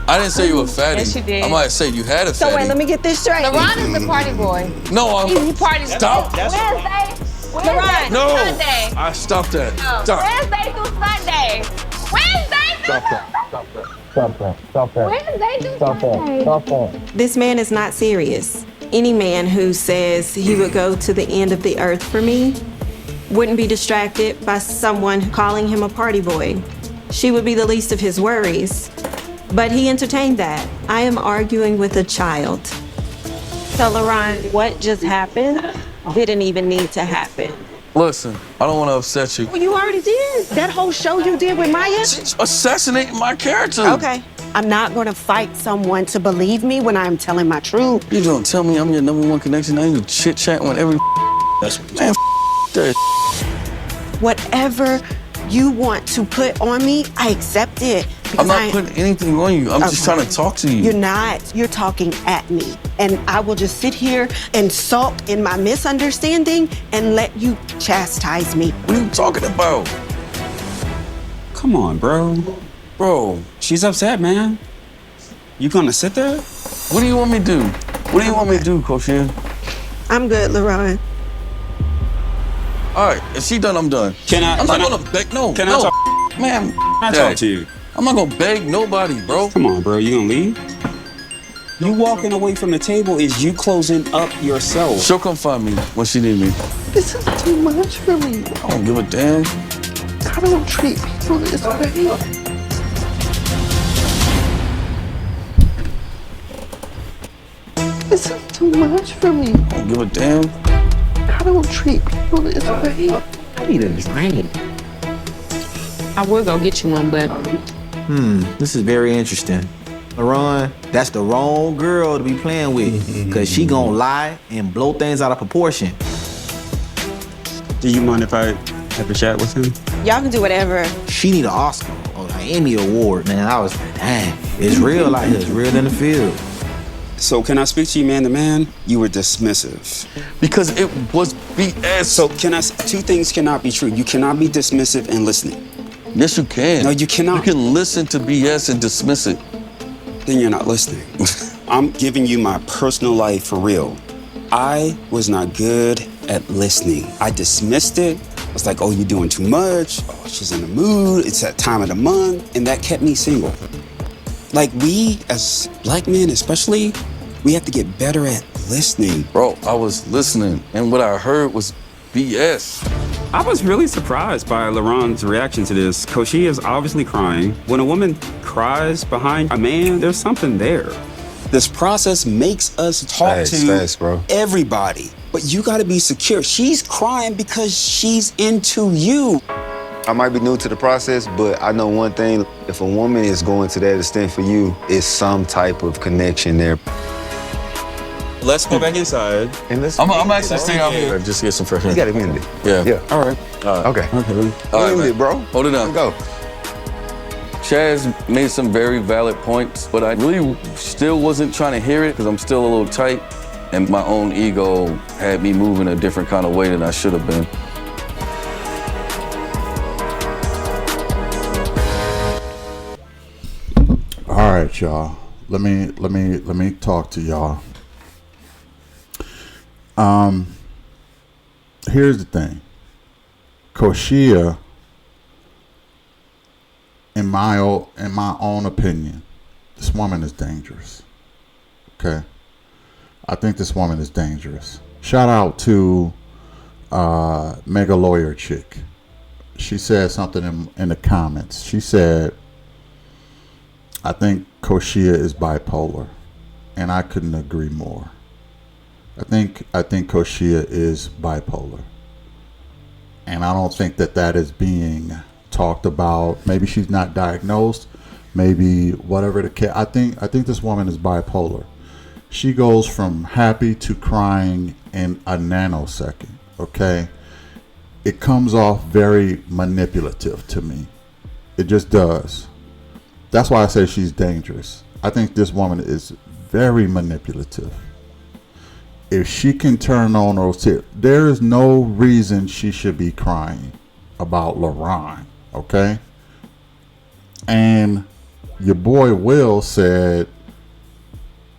I didn't say you were fatty. Yes, you did. I might say you had a So fatty. wait, let me get this straight. LeRon is the party boy. No, I'm. He parties Stop. Wednesday. LeRon, No. Sunday. I stopped that. Oh, Stop. Wednesday through Sunday. Wednesday through Sunday. This man is not serious. Any man who says he would go to the end of the earth for me wouldn't be distracted by someone calling him a party boy. She would be the least of his worries. But he entertained that. I am arguing with a child. So, LeRon, what just happened didn't even need to happen. Listen, I don't want to upset you. Well, you already did. That whole show you did with Maya? She's assassinating my character. Okay. I'm not going to fight someone to believe me when I'm telling my truth. You don't tell me I'm your #1 connection. Now you chit-chatting with every That's man, that. Whatever you want to put on me, I accept it. I'm not putting anything on you. I'm just trying to talk to you. You're not. You're talking at me. And I will just sit here and sulk in my misunderstanding and let you chastise me. What are you talking about? Come on, bro. Bro. She's upset, man. You gonna sit there? What do you want me to do? What do you want me to do, Koshin? I'm good, LeRon. All right, if she done, I'm done. I'm not gonna beg. No, Can I no, talk? man. Can I Dad, talk to you? I'm not gonna beg nobody, bro. Come on, bro. You gonna leave? You walking away from the table is you closing up yourself. She'll come find me when she need me. This is too much for me. I don't give a damn. I don't treat people this way. This is too much for me. I don't give a damn. I don't treat people this way. I need a drink. I would go get you one, but This is very interesting. LeRon, that's the wrong girl to be playing with, because she gonna lie and blow things out of proportion. Do you mind if I have a chat with him? Y'all can do whatever. She need an Oscar or an Emmy award, man. I was like, dang, it's real out here. It's real in the field. So can I speak to you man to man? You were dismissive. Because it was BS. So two things cannot be true. You cannot be dismissive and listening. Yes, you can. No, you cannot. You can listen to BS and dismiss it. Then you're not listening. I'm giving you my personal life for real. I was not good at listening. I dismissed it. I was like, oh, you're doing too much. Oh, she's in the mood. It's that time of the month. And that kept me single. Like we, as black men especially, we have to get better at listening. Bro, I was listening, and what I heard was BS. I was really surprised by LeRon's reaction to this. Koshi is obviously crying. When a woman cries behind a man, there's something there. This process makes us talk to everybody. But you gotta be secure. She's crying because she's into you. I might be new to the process, but I know one thing. If a woman is going to that extent for you, it's some type of connection there. Let's go back inside. And let's I'm actually staying out here. Just get some fresh air. You got to end it. Yeah. All right. Okay. All right, End man. it, bro. Hold it down. Go. Chaz made some very valid points, but I really still wasn't trying to hear it because I'm still a little tight, and my own ego had me moving a different kind of way than I should have been. All right, y'all. Let me talk to y'all. Here's the thing. Koshia, in my own opinion, this woman is dangerous. Okay? I think this woman is dangerous. Shout out to Mega Lawyer Chick. She said something in the comments. She said, I think Koshia is bipolar, and I couldn't agree more. I think Koshia is bipolar, and I don't think that is being talked about. Maybe she's not diagnosed, maybe whatever the case. I think this woman is bipolar. She goes from happy to crying in a nanosecond. okay, it comes off very manipulative to me. It just does. That's why I say she's dangerous. I think this woman is very manipulative. If she can turn on those tips, there is no reason she should be crying about LaRon, okay? And your boy Will said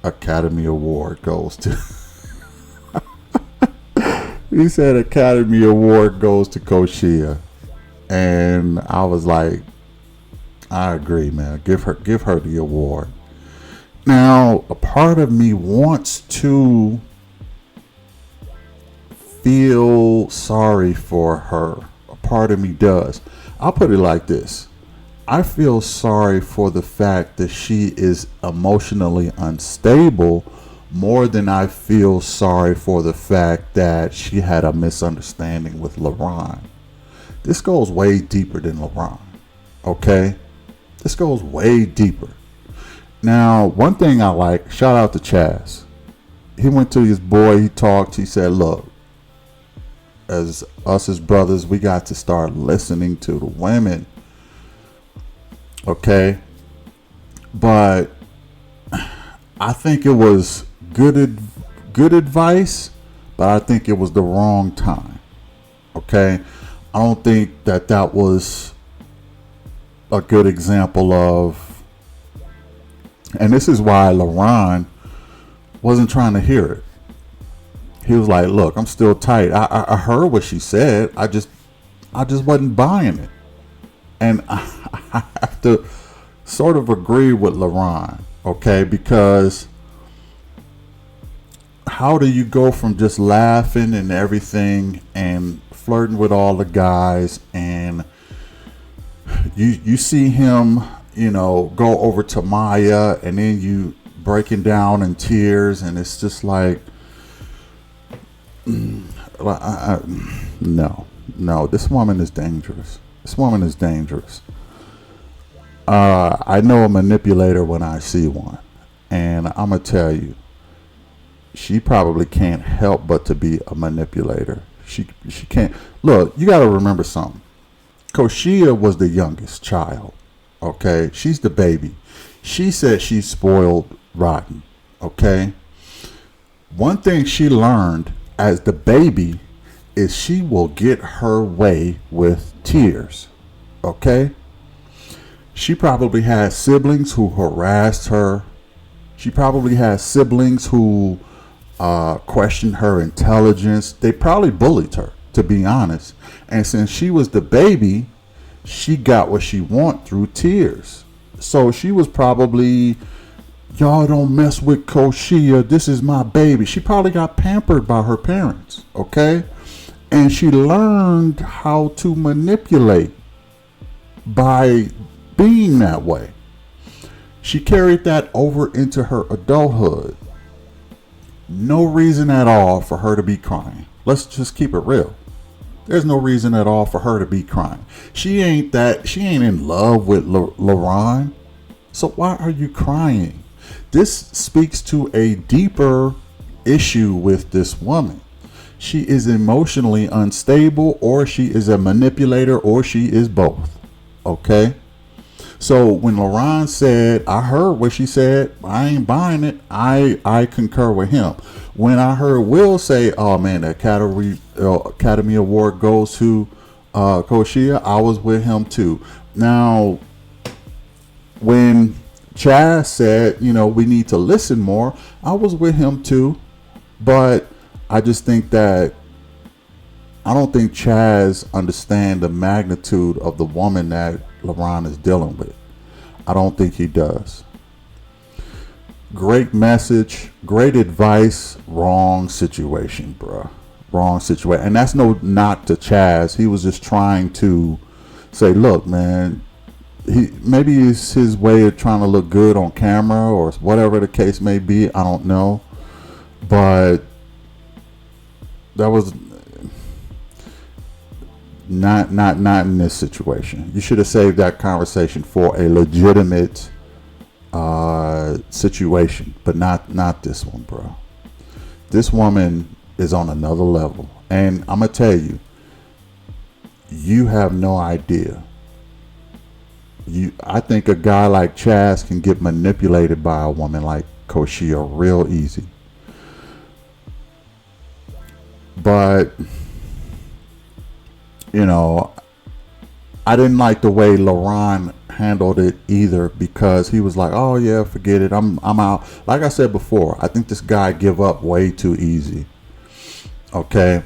Academy Award goes to he said Academy Award goes to Koshia. And I was like, I agree, man. Give her the award. Now, a part of me wants to feel sorry for her. A part of me does. I'll put it like this. I feel sorry for the fact that she is emotionally unstable more than I feel sorry for the fact that she had a misunderstanding with LaRon. This goes way deeper than LaRon, okay? This goes way deeper. Now, one thing I like, shout out to Chaz. He went to his boy, he talked, he said, look, as us as brothers, we got to start listening to the women, okay? But I think it was good advice, but I think it was the wrong time, okay? I don't think that was a good example of, and this is why LaRon wasn't trying to hear it. He was like, look, I'm still tight. I heard what she said. I just wasn't buying it. And I have to sort of agree with LaRon, okay? Because how do you go from just laughing and everything and flirting with all the guys, and you see him, you know, go over to Maya, and then you breaking down in tears, and it's just like, no, this woman is dangerous. This woman is dangerous. I know a manipulator when I see one, and I'm gonna tell you, she probably can't help but to be a manipulator. She can't. Look, you got to remember something. Koshia was the youngest child, okay? She's the baby. She said she's spoiled rotten, okay? One thing she learned as the baby is she will get her way with tears, okay? She probably had siblings who harassed her. She probably had siblings who questioned her intelligence. They probably bullied her, to be honest. And since she was the baby, she got what she want through tears. So she was probably, y'all don't mess with Koshia, this is my baby. She probably got pampered by her parents, okay? And she learned how to manipulate by being that way. She carried that over into her adulthood. No reason at all for her to be crying. Let's just keep it real. There's no reason at all for her to be crying. She ain't in love with LaRon. So why are you crying? This speaks to a deeper issue with this woman. She is emotionally unstable, or she is a manipulator, or she is both. Okay? So when LaRon said, I heard what she said, I ain't buying it, I concur with him. When I heard Will say, oh man, the Academy Award goes to Koshia, I was with him too. Now, when Chaz said, you know, we need to listen more, I was with him too. But I just think that I don't think Chaz understands the magnitude of the woman that LaRon is dealing with. I don't think he does. Great message, great advice, wrong situation, bruh. Wrong situation. And that's no knock to Chaz. He was just trying to say, look, man, maybe it's his way of trying to look good on camera or whatever the case may be. I don't know. But that was not in this situation. You should have saved that conversation for a legitimate situation, but not this one, bro. This woman is on another level, And I'm going to tell you, you have no idea. I think a guy like Chaz can get manipulated by a woman like Koshia real easy. But, you know, I didn't like the way LaRon handled it either, because he was like, oh yeah, forget it, I'm out. Like I said before, I think this guy give up way too easy. Okay,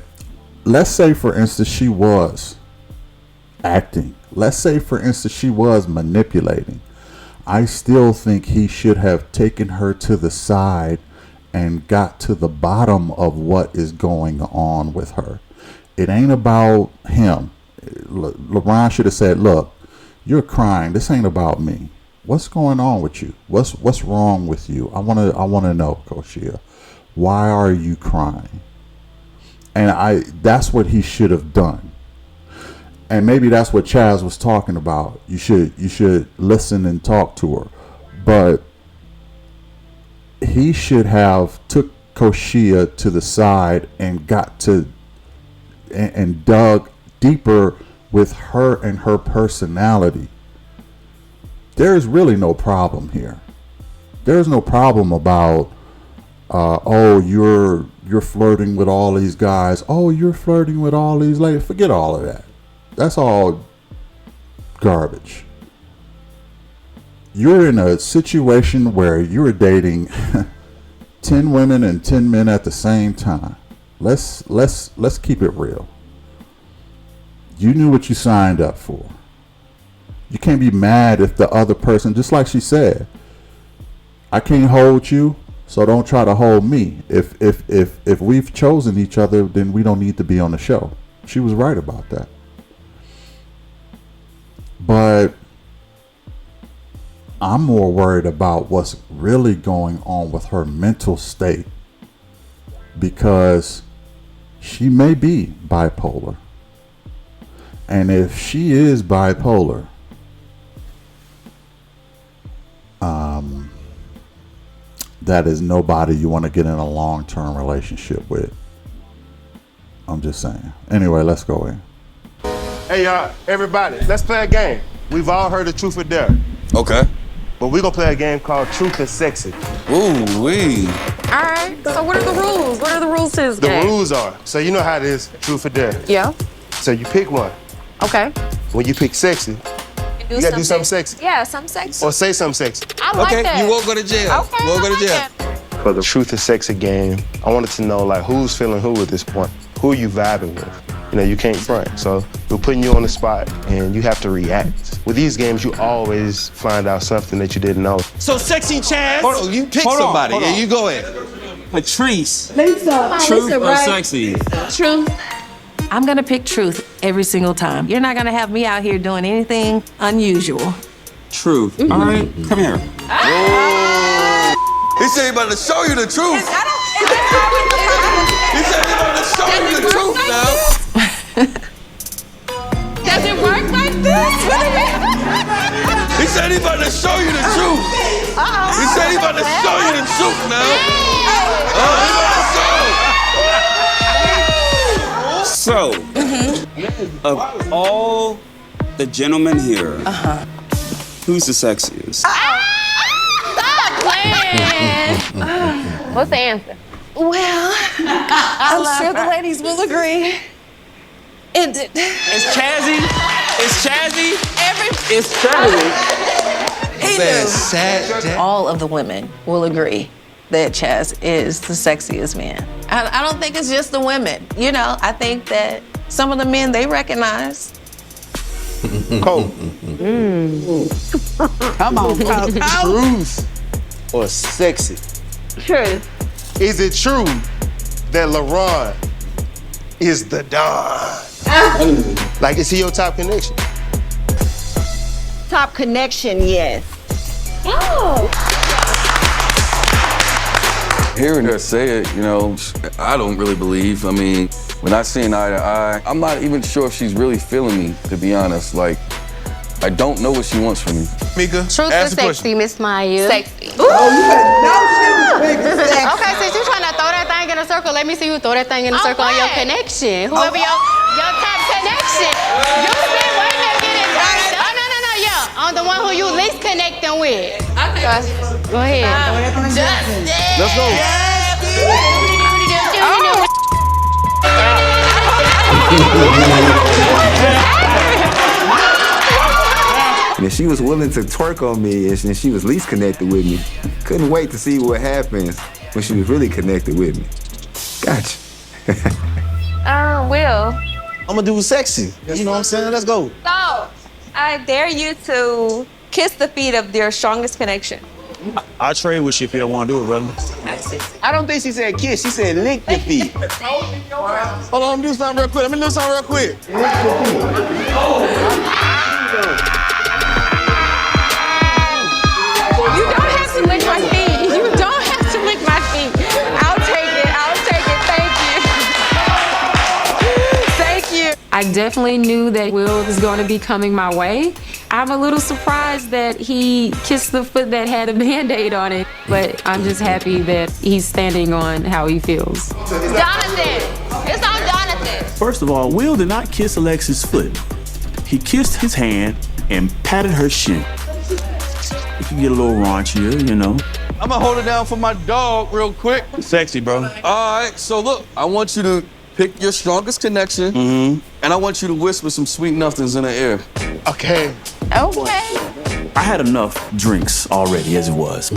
let's say for instance she was acting, let's say for instance she was manipulating. I still think he should have taken her to the side and got to the bottom of what is going on with her. It ain't about him. LaRon should have said, look, you're crying, this ain't about me. What's going on with you? What's wrong with you? I wanna know, Koshia. Why are you crying? And that's what he should have done. And maybe that's what Chaz was talking about. You should listen and talk to her. But he should have took Koshia to the side and got to and dug deeper with her and her personality. There is really no problem here. There is no problem about oh, you're flirting with all these guys. Oh, you're flirting with all these ladies. Forget all of that. That's all garbage. You're in a situation where you're dating 10 women and 10 men at the same time. Let's keep it real. You knew what you signed up for. You can't be mad if the other person, just like she said, I can't hold you, so don't try to hold me. If we've chosen each other, then we don't need to be on the show. She was right about that. But I'm more worried about what's really going on with her mental state, because she may be bipolar. And if she is bipolar, that is nobody you want to get in a long-term relationship with. I'm just saying. Anyway, let's go in. Hey, y'all, everybody, let's play a game. We've all heard of Truth or Dare. Okay. But we're gonna play a game called Truth or Sexy. Ooh-wee. All right, so what are the rules? What are the rules to this game? The rules are, so you know how it is, Truth or Dare. Yeah. So you pick one. Okay. When you pick sexy, you gotta do something sexy. Yeah, something sexy. Or say something sexy. I like that. You won't go to jail. Okay, You won't go to jail. For the Truth or Sexy game, I wanted to know, like, who's feeling who at this point? Who are you vibing with? You know, you can't front. So we're putting you on the spot and you have to react. With these games, you always find out something that you didn't know. So sexy Chaz. Hold on, you pick somebody. Yeah, you go ahead. Patrice. Lisa. Truth or sexy? Truth. I'm gonna pick truth every single time. You're not gonna have me out here doing anything unusual. Truth. All right, come here. He said he about to show you the truth. He said he about to show you the truth now. Does it work like this? He said he about to show you the truth. He said he about to show you the truth now. He about to show. So, of all the gentlemen here, who's the sexiest? Stop playing. What's the answer? Well, I'm sure the ladies will agree. It's Chazzy. It's Chazzy. It's Chazzy. All of the women will agree that Chaz is the sexiest man. I don't think it's just the women. You know, I think that some of the men, they recognize. Cole. Come on, Cole. Truth or sexy? Truth. Is it true that LaRon is the Don? Like, is he your top connection? Top connection, yes. Oh. Hearing her say it, you know, I don't really believe. I mean, we're not seeing eye to eye. I'm not even sure if she's really feeling me, to be honest. Like, I don't know what she wants from me. Mika, Truth or sexy, Miss Maya? Sexy. Oh, you better know she was big and sexy. Okay, since you're trying to throw that thing in in a circle. Let me see you throw that thing in a circle on your connection. Whoever your top connection. You spend way to get it right. Oh, no. Yeah, I'm the one who you least connecting with. Okay. Go ahead. Let's go. And if she was willing to twerk on me and she was least connected with me, couldn't wait to see what happens when she was really connected with me. Gotcha. Will. I'm gonna do sexy. You know what I'm saying? Let's go. So, I dare you to kiss the feet of your strongest connection. I'll trade with you if you don't want to do it, brother. I don't think she said kiss. She said lick the feet. Hold on, let me do something real quick. You don't have to lick my feet. You don't have to lick my feet. I'll take it. Thank you. I definitely knew that Will was going to be coming my way. I'm a little surprised that he kissed the foot that had a Band-Aid on it, but I'm just happy that he's standing on how he feels. Jonathan. It's on Jonathan. First of all, Will did not kiss Alexis' foot. He kissed his hand and patted her shin. It can get a little raunchier, you know. I'm gonna hold it down for my dog real quick. Sexy, bro. All right, so look, I want you to pick your strongest connection, and I want you to whisper some sweet nothings in her ear. Okay. I had enough drinks already as it was.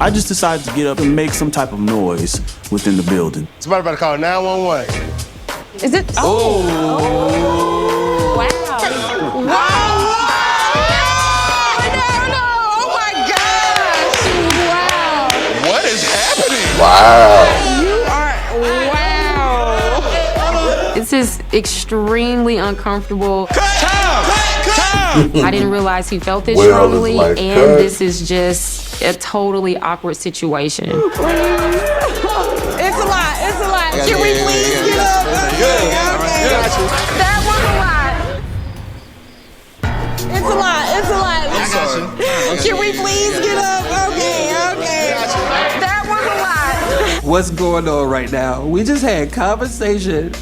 I just decided to get up and make some type of noise within the building. Somebody better call 911. Is it? Oh. Wow. What is happening? Wow. This is extremely uncomfortable. I didn't realize he felt this strongly, and this is just a totally awkward situation. It's a lot. Can we please get up? Okay. That was a lot. It's a lot. Can we please get up? Okay. That was a lot. What's going on right now? We just had conversation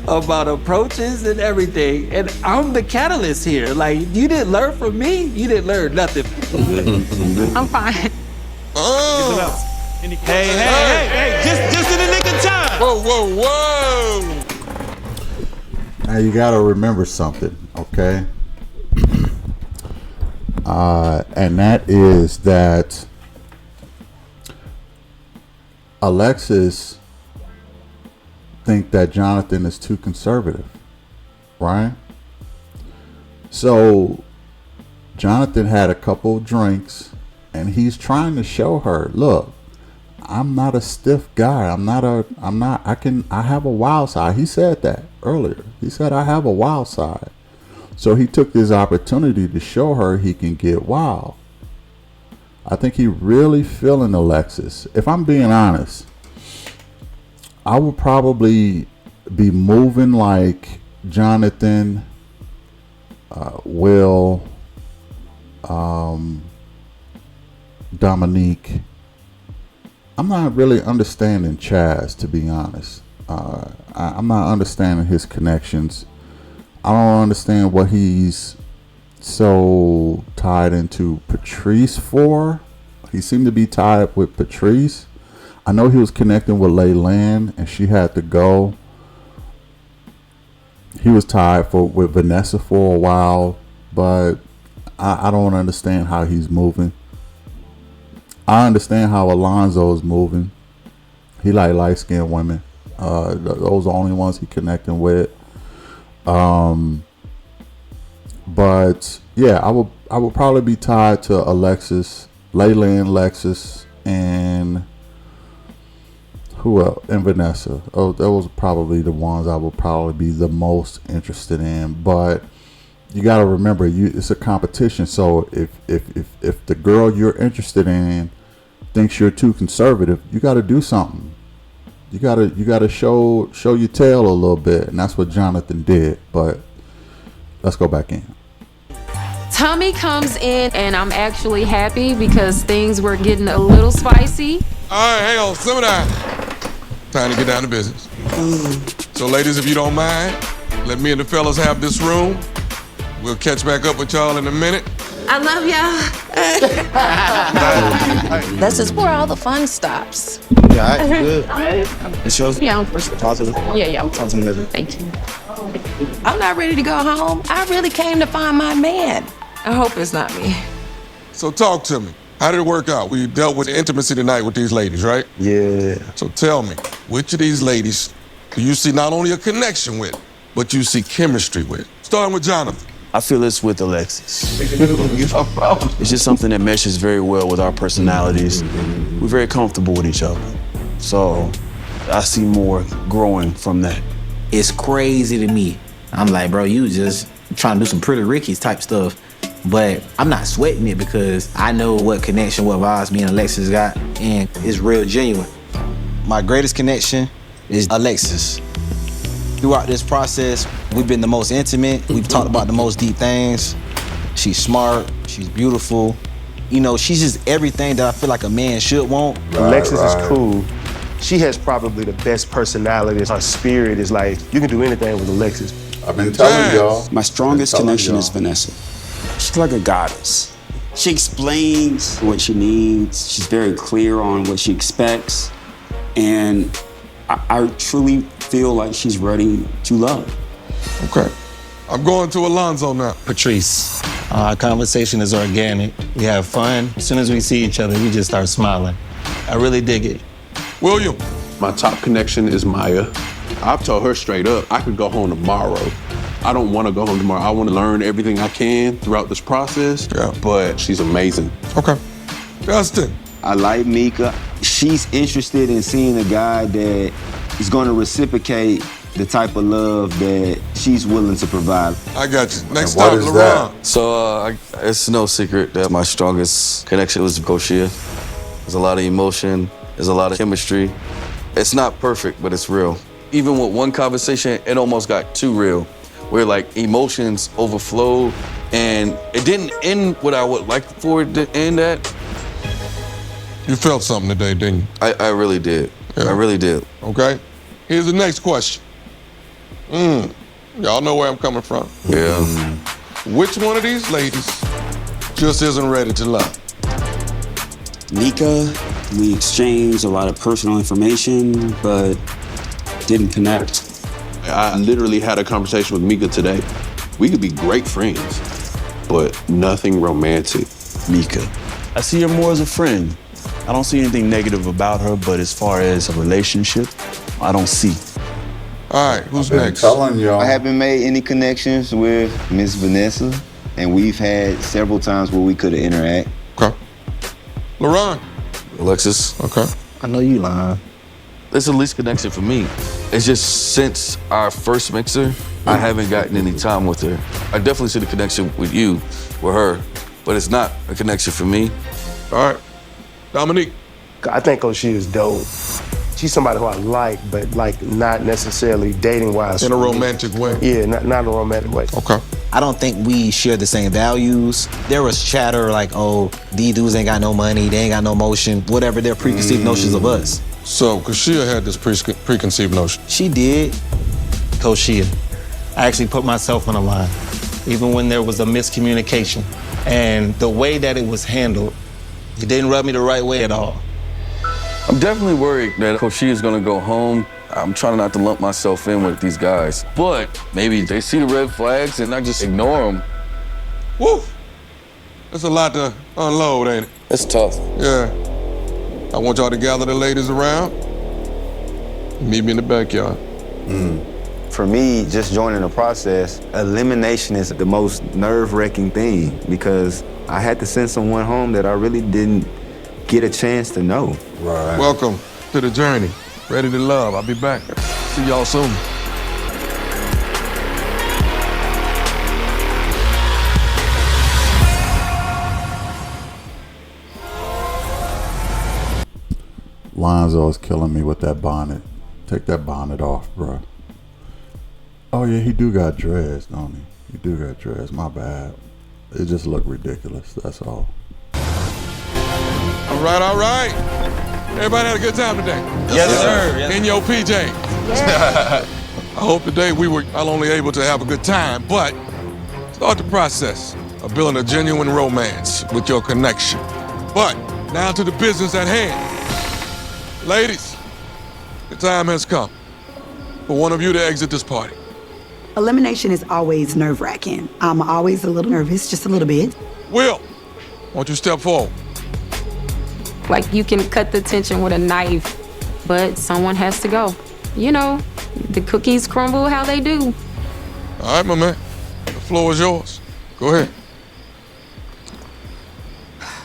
about approaches and everything, and I'm the catalyst here. Like, you didn't learn from me, you didn't learn nothing. I'm fine. Hey, just in the nick of time. Whoa. Now you gotta remember something, okay? And that is that Alexis think that Jonathan is too conservative, right? So Jonathan had a couple of drinks and he's trying to show her, look, I'm not a stiff guy. I have a wild side. He said that earlier. He said, I have a wild side. So he took this opportunity to show her he can get wild. I think he really feeling Alexis. If I'm being honest, I would probably be moving like Jonathan, Will, Dominique. I'm not really understanding Chaz, to be honest. I'm not understanding his connections. I don't understand what he's so tied into Patrice for. He seemed to be tied with Patrice. I know he was connecting with Laylan and she had to go. He was tied with Vanessa for a while, but I don't understand how he's moving. I understand how Alonzo is moving. He like light-skinned women. Those are the only ones he connecting with. But yeah, I would probably be tied to Alexis, Laylan, Lexus, and who else? And Vanessa. Oh, those are probably the ones I would probably be the most interested in. But you got to remember, it's a competition. So if the girl you're interested in thinks you're too conservative, you got to do something. You gotta show your tail a little bit, and that's what Jonathan did. But let's go back in. Tommy comes in, and I'm actually happy because things were getting a little spicy. All right, hang on, simmer down. Time to get down to business. So ladies, if you don't mind, let me and the fellas have this room. We'll catch back up with y'all in a minute. I love y'all. This is where all the fun stops. Yeah, all right, good. It shows. Yeah, I'm positive. Yeah. Talk to me later. Thank you. I'm not ready to go home. I really came to find my man. I hope it's not me. So talk to me. How did it work out? We dealt with intimacy tonight with these ladies, right? Yeah. So tell me, which of these ladies do you see not only a connection with, but you see chemistry with? Starting with Jonathan. I feel it's with Alexis. It's just something that meshes very well with our personalities. We're very comfortable with each other. So I see more growing from that. It's crazy to me. I'm like, bro, you just trying to do some Pretty Ricky's type stuff. But I'm not sweating it because I know what connection, what vibes me and Alexis got, and it's real genuine. My greatest connection is Alexis. Throughout this process, we've been the most intimate. We've talked about the most deep things. She's smart, she's beautiful. You know, she's just everything that I feel like a man should want. Alexis is cool. She has probably the best personality. Her spirit is like, you can do anything with Alexis. I've been telling y'all. My strongest connection is Vanessa. She's like a goddess. She explains what she needs. She's very clear on what she expects. And I truly feel like she's ready to love. Okay. I'm going to Alonzo now. Patrice, our conversation is organic. We have fun. As soon as we see each other, we just start smiling. I really dig it. William. My top connection is Maya. I've told her straight up, I could go home tomorrow. I don't want to go home tomorrow. I want to learn everything I can throughout this process, but she's amazing. Okay. Justin. I like Mika. She's interested in seeing a guy that is going to reciprocate the type of love that she's willing to provide. I got you. Next stop, LeBron. So it's no secret that my strongest connection was Koshia. There's a lot of emotion. There's a lot of chemistry. It's not perfect, but it's real. Even with one conversation, it almost got too real, where like emotions overflowed, and it didn't end what I would like for it to end at. You felt something today, didn't you? I really did. Yeah. I really did. Okay. Here's the next question. Y'all know where I'm coming from. Yeah. Which one of these ladies just isn't ready to love? Mika, we exchanged a lot of personal information, but didn't connect. I literally had a conversation with Mika today. We could be great friends, but nothing romantic. Mika. I see her more as a friend. I don't see anything negative about her, but as far as a relationship, I don't see. All right, who's next? Telling y'all. I haven't made any connections with Miss Vanessa, and we've had several times where we could have interacted. Okay. LaRon. Alexis. Okay. I know you lying. It's the least connection for me. It's just since our first mixer, I haven't gotten any time with her. I definitely see the connection with you, with her, but it's not a connection for me. All right. Dominique. I think O'Shea is dope. She's somebody who I like, but like not necessarily dating-wise. In a romantic way. Yeah, not in a romantic way. Okay. I don't think we share the same values. There was chatter like, oh, these dudes ain't got no money, they ain't got no motion, whatever their preconceived notions of us. So, Kashia had this preconceived notion. She did. Koshia, I actually put myself on the line, even when there was a miscommunication. And the way that it was handled, it didn't rub me the right way at all. I'm definitely worried that Koshia is gonna go home. I'm trying not to lump myself in with these guys. But maybe they see the red flags and I just ignore them. Woo! That's a lot to unload, ain't it? It's tough. Yeah. I want y'all to gather the ladies around. Meet me in the backyard. For me, just joining the process, elimination is the most nerve-wracking thing because I had to send someone home that I really didn't get a chance to know. Right. Welcome to the journey. Ready to love. I'll be back. See y'all soon. Lonzo's killing me with that bonnet. Take that bonnet off, bro. Oh yeah, he do got dreads, don't he? He do got dreads, my bad. It just look ridiculous, that's all. All right. Everybody had a good time today. Yes, sir. In your PJ. I hope today we were not only able to have a good time, but start the process of building a genuine romance with your connection. But now to the business at hand. Ladies, the time has come for one of you to exit this party. Elimination is always nerve-wracking. I'm always a little nervous, just a little bit. Will, won't you step forward? Like you can cut the tension with a knife, but someone has to go. You know, the cookies crumble how they do. All right, my man. The floor is yours. Go ahead.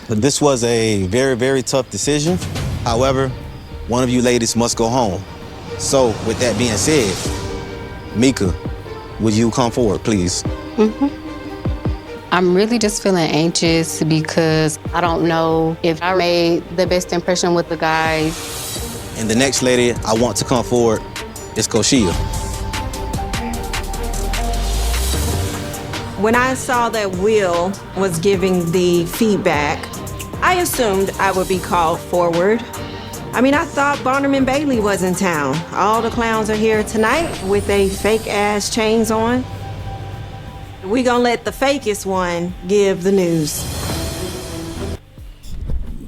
This was a very, very tough decision. However, one of you ladies must go home. So, with that being said, Mika, would you come forward, please? I'm really just feeling anxious because I don't know if I made the best impression with the guys. And the next lady I want to come forward is Koshia. When I saw that Will was giving the feedback, I assumed I would be called forward. I mean, I thought Barnum and Bailey was in town. All the clowns are here tonight with they fake-ass chains on. We gonna let the fakest one give the news.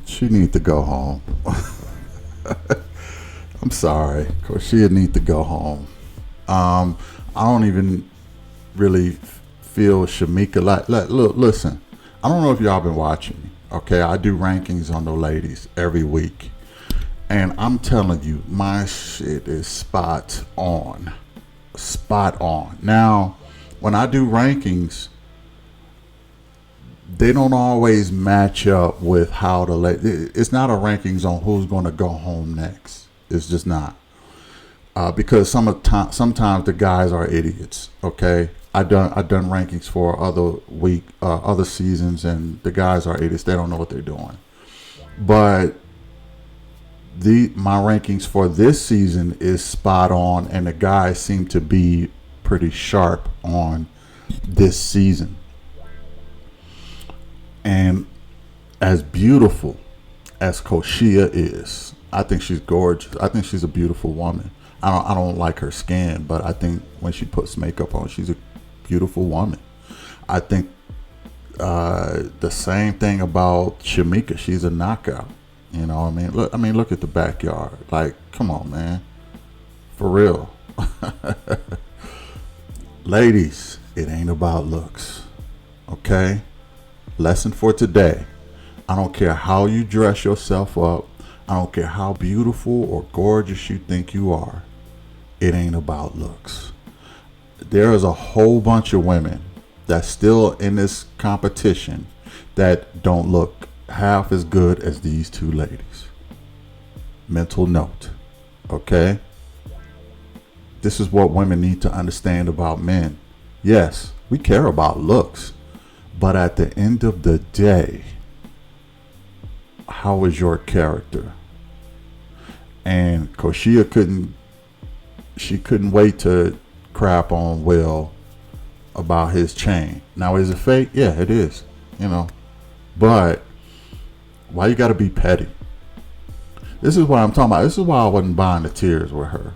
She need to go home. I'm sorry, Koshia need to go home. I don't even really feel Shamika look, listen, I don't know if y'all been watching me, okay? I do rankings on the ladies every week. And I'm telling you, my shit is spot on. Spot on. Now, when I do rankings, they don't always match up with how the it's not a rankings on who's going to go home next. It's just not. Because sometimes the guys are idiots, okay? I've done rankings for other seasons, and the guys are idiots. They don't know what they're doing. But my rankings for this season is spot on, and the guys seem to be pretty sharp on this season. And as beautiful as Koshia is, I think she's gorgeous. I think she's a beautiful woman. I don't like her skin, but I think when she puts makeup on, she's a beautiful woman. I think the same thing about Shamika. She's a knockout. You know what I mean? Look at the backyard. Like, come on, man. For real. Ladies, it ain't about looks. Okay? Lesson for today. I don't care how you dress yourself up. I don't care how beautiful or gorgeous you think you are. It ain't about looks. There is a whole bunch of women that's still in this competition that don't look half as good as these two ladies. Mental note. Okay? This is what women need to understand about men. Yes, we care about looks, but at the end of the day, how is your character? And Koshia couldn't wait to crap on Will about his chain. Now, is it fake? Yeah, it is. You know, but why you gotta be petty? This is what I'm talking about. This is why I wasn't buying the tears with her.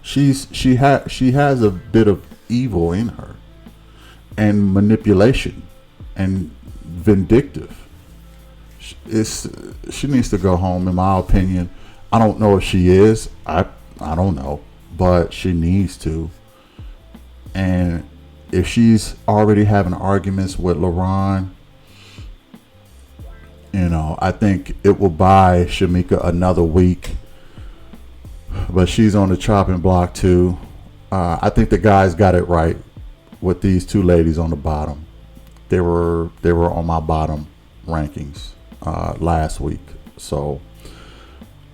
She has a bit of evil in her, and manipulation, and vindictive. She needs to go home, in my opinion. I don't know if she is. I don't know, but she needs to. And if she's already having arguments with LaRon, you know, I think it will buy Shamika another week. But she's on the chopping block too. I think the guys got it right with these two ladies on the bottom. They were on my bottom rankings last week. So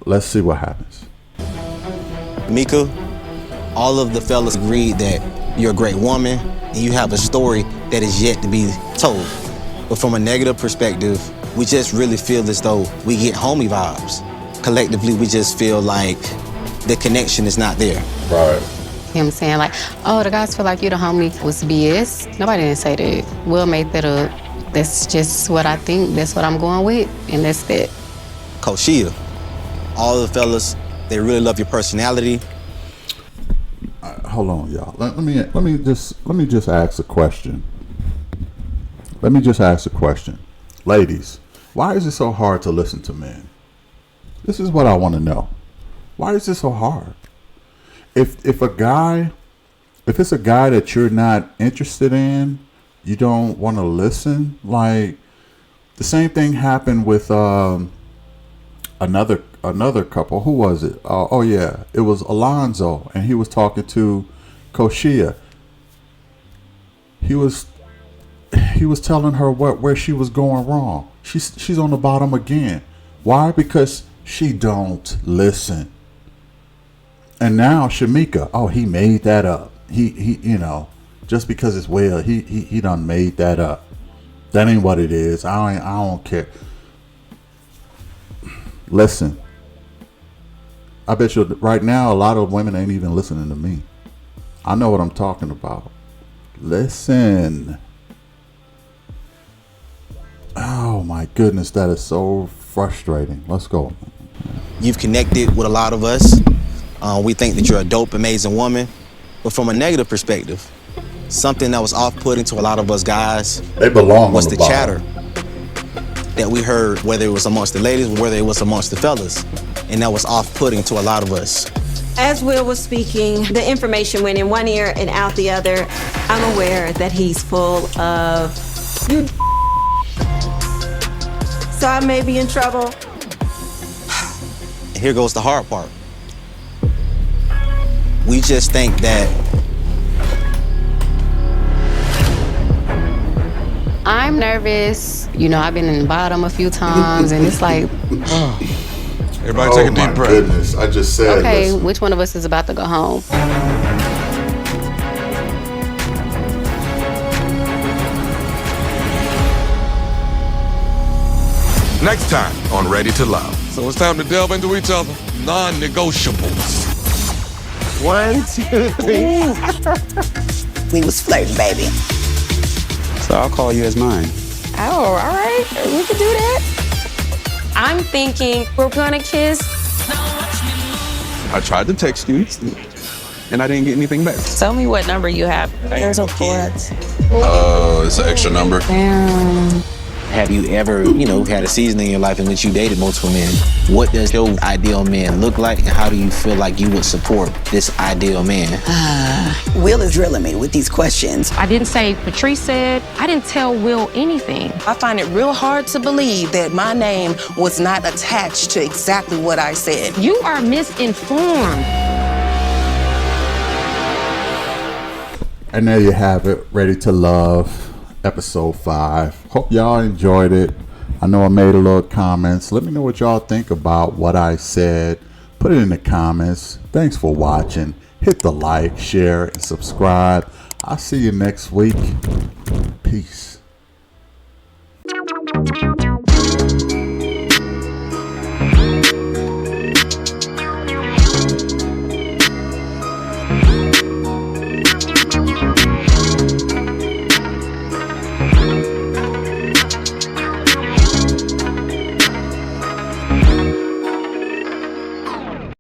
let's see what happens. Mika, all of the fellas agreed that you're a great woman and you have a story that is yet to be told. But from a negative perspective, we just really feel as though we get homie vibes. Collectively, we just feel like the connection is not there. Right. Him saying like, oh, the guys feel like you the homie was BS. Nobody didn't say that. Will made that up. That's just what I think. That's what I'm going with, and that's that. Koshia, all the fellas, they really love your personality. Hold on, y'all. Let me just ask a question. Let me just ask a question. Ladies, why is it so hard to listen to men? This is what I want to know. Why is it so hard? If it's a guy that you're not interested in, you don't want to listen. Like the same thing happened with another couple. Who was it? Oh yeah, it was Alonzo, and he was talking to Koshia. He was telling her where she was going wrong. She's on the bottom again. Why? Because she don't listen. And now Shamika, oh, he made that up. He you know, just because it's Will, he done made that up. That ain't what it is. I don't care. Listen. I bet you right now a lot of women ain't even listening to me. I know what I'm talking about. Listen. Oh my goodness, that is so frustrating. Let's go. You've connected with a lot of us. We think that you're a dope, amazing woman. But from a negative perspective, something that was off-putting to a lot of us guys They belong was on the the chatter that we heard, whether it was amongst the ladies or whether it was amongst the fellas. And that was off-putting to a lot of us. As Will was speaking, the information went in one ear and out the other. I'm aware that he's full of so I may be in trouble. And here goes the hard part. We just think that I'm nervous. You know, I've been in the bottom a few times, and it's like, Everybody take a deep breath. Goodness, I just said. okay, Listen. which one of us is about to go home? Next time on Ready to Love. So it's time to delve into each other. Non-negotiables. 1, 2, 3. We was flirting, baby. So I'll call you as mine. Oh, all right. We can do that. I'm thinking we're gonna kiss. I tried to text you, and I didn't get anything back. Tell me what number you have. There's a 4. It's an extra number. Damn. Have you ever, had a season in your life in which you dated multiple men? What does your ideal man look like, and how do you feel like you would support this ideal man? Will is drilling me with these questions. I didn't say Patrice said. I didn't tell Will anything. I find it real hard to believe that my name was not attached to exactly what I said. You are misinformed. And there you have it, Ready to Love, episode 5. Hope y'all enjoyed it. I know I made a little comments. Let me know what y'all think about what I said. Put it in the comments. Thanks for watching. Hit the like, share, and subscribe. I'll see you next week. Peace.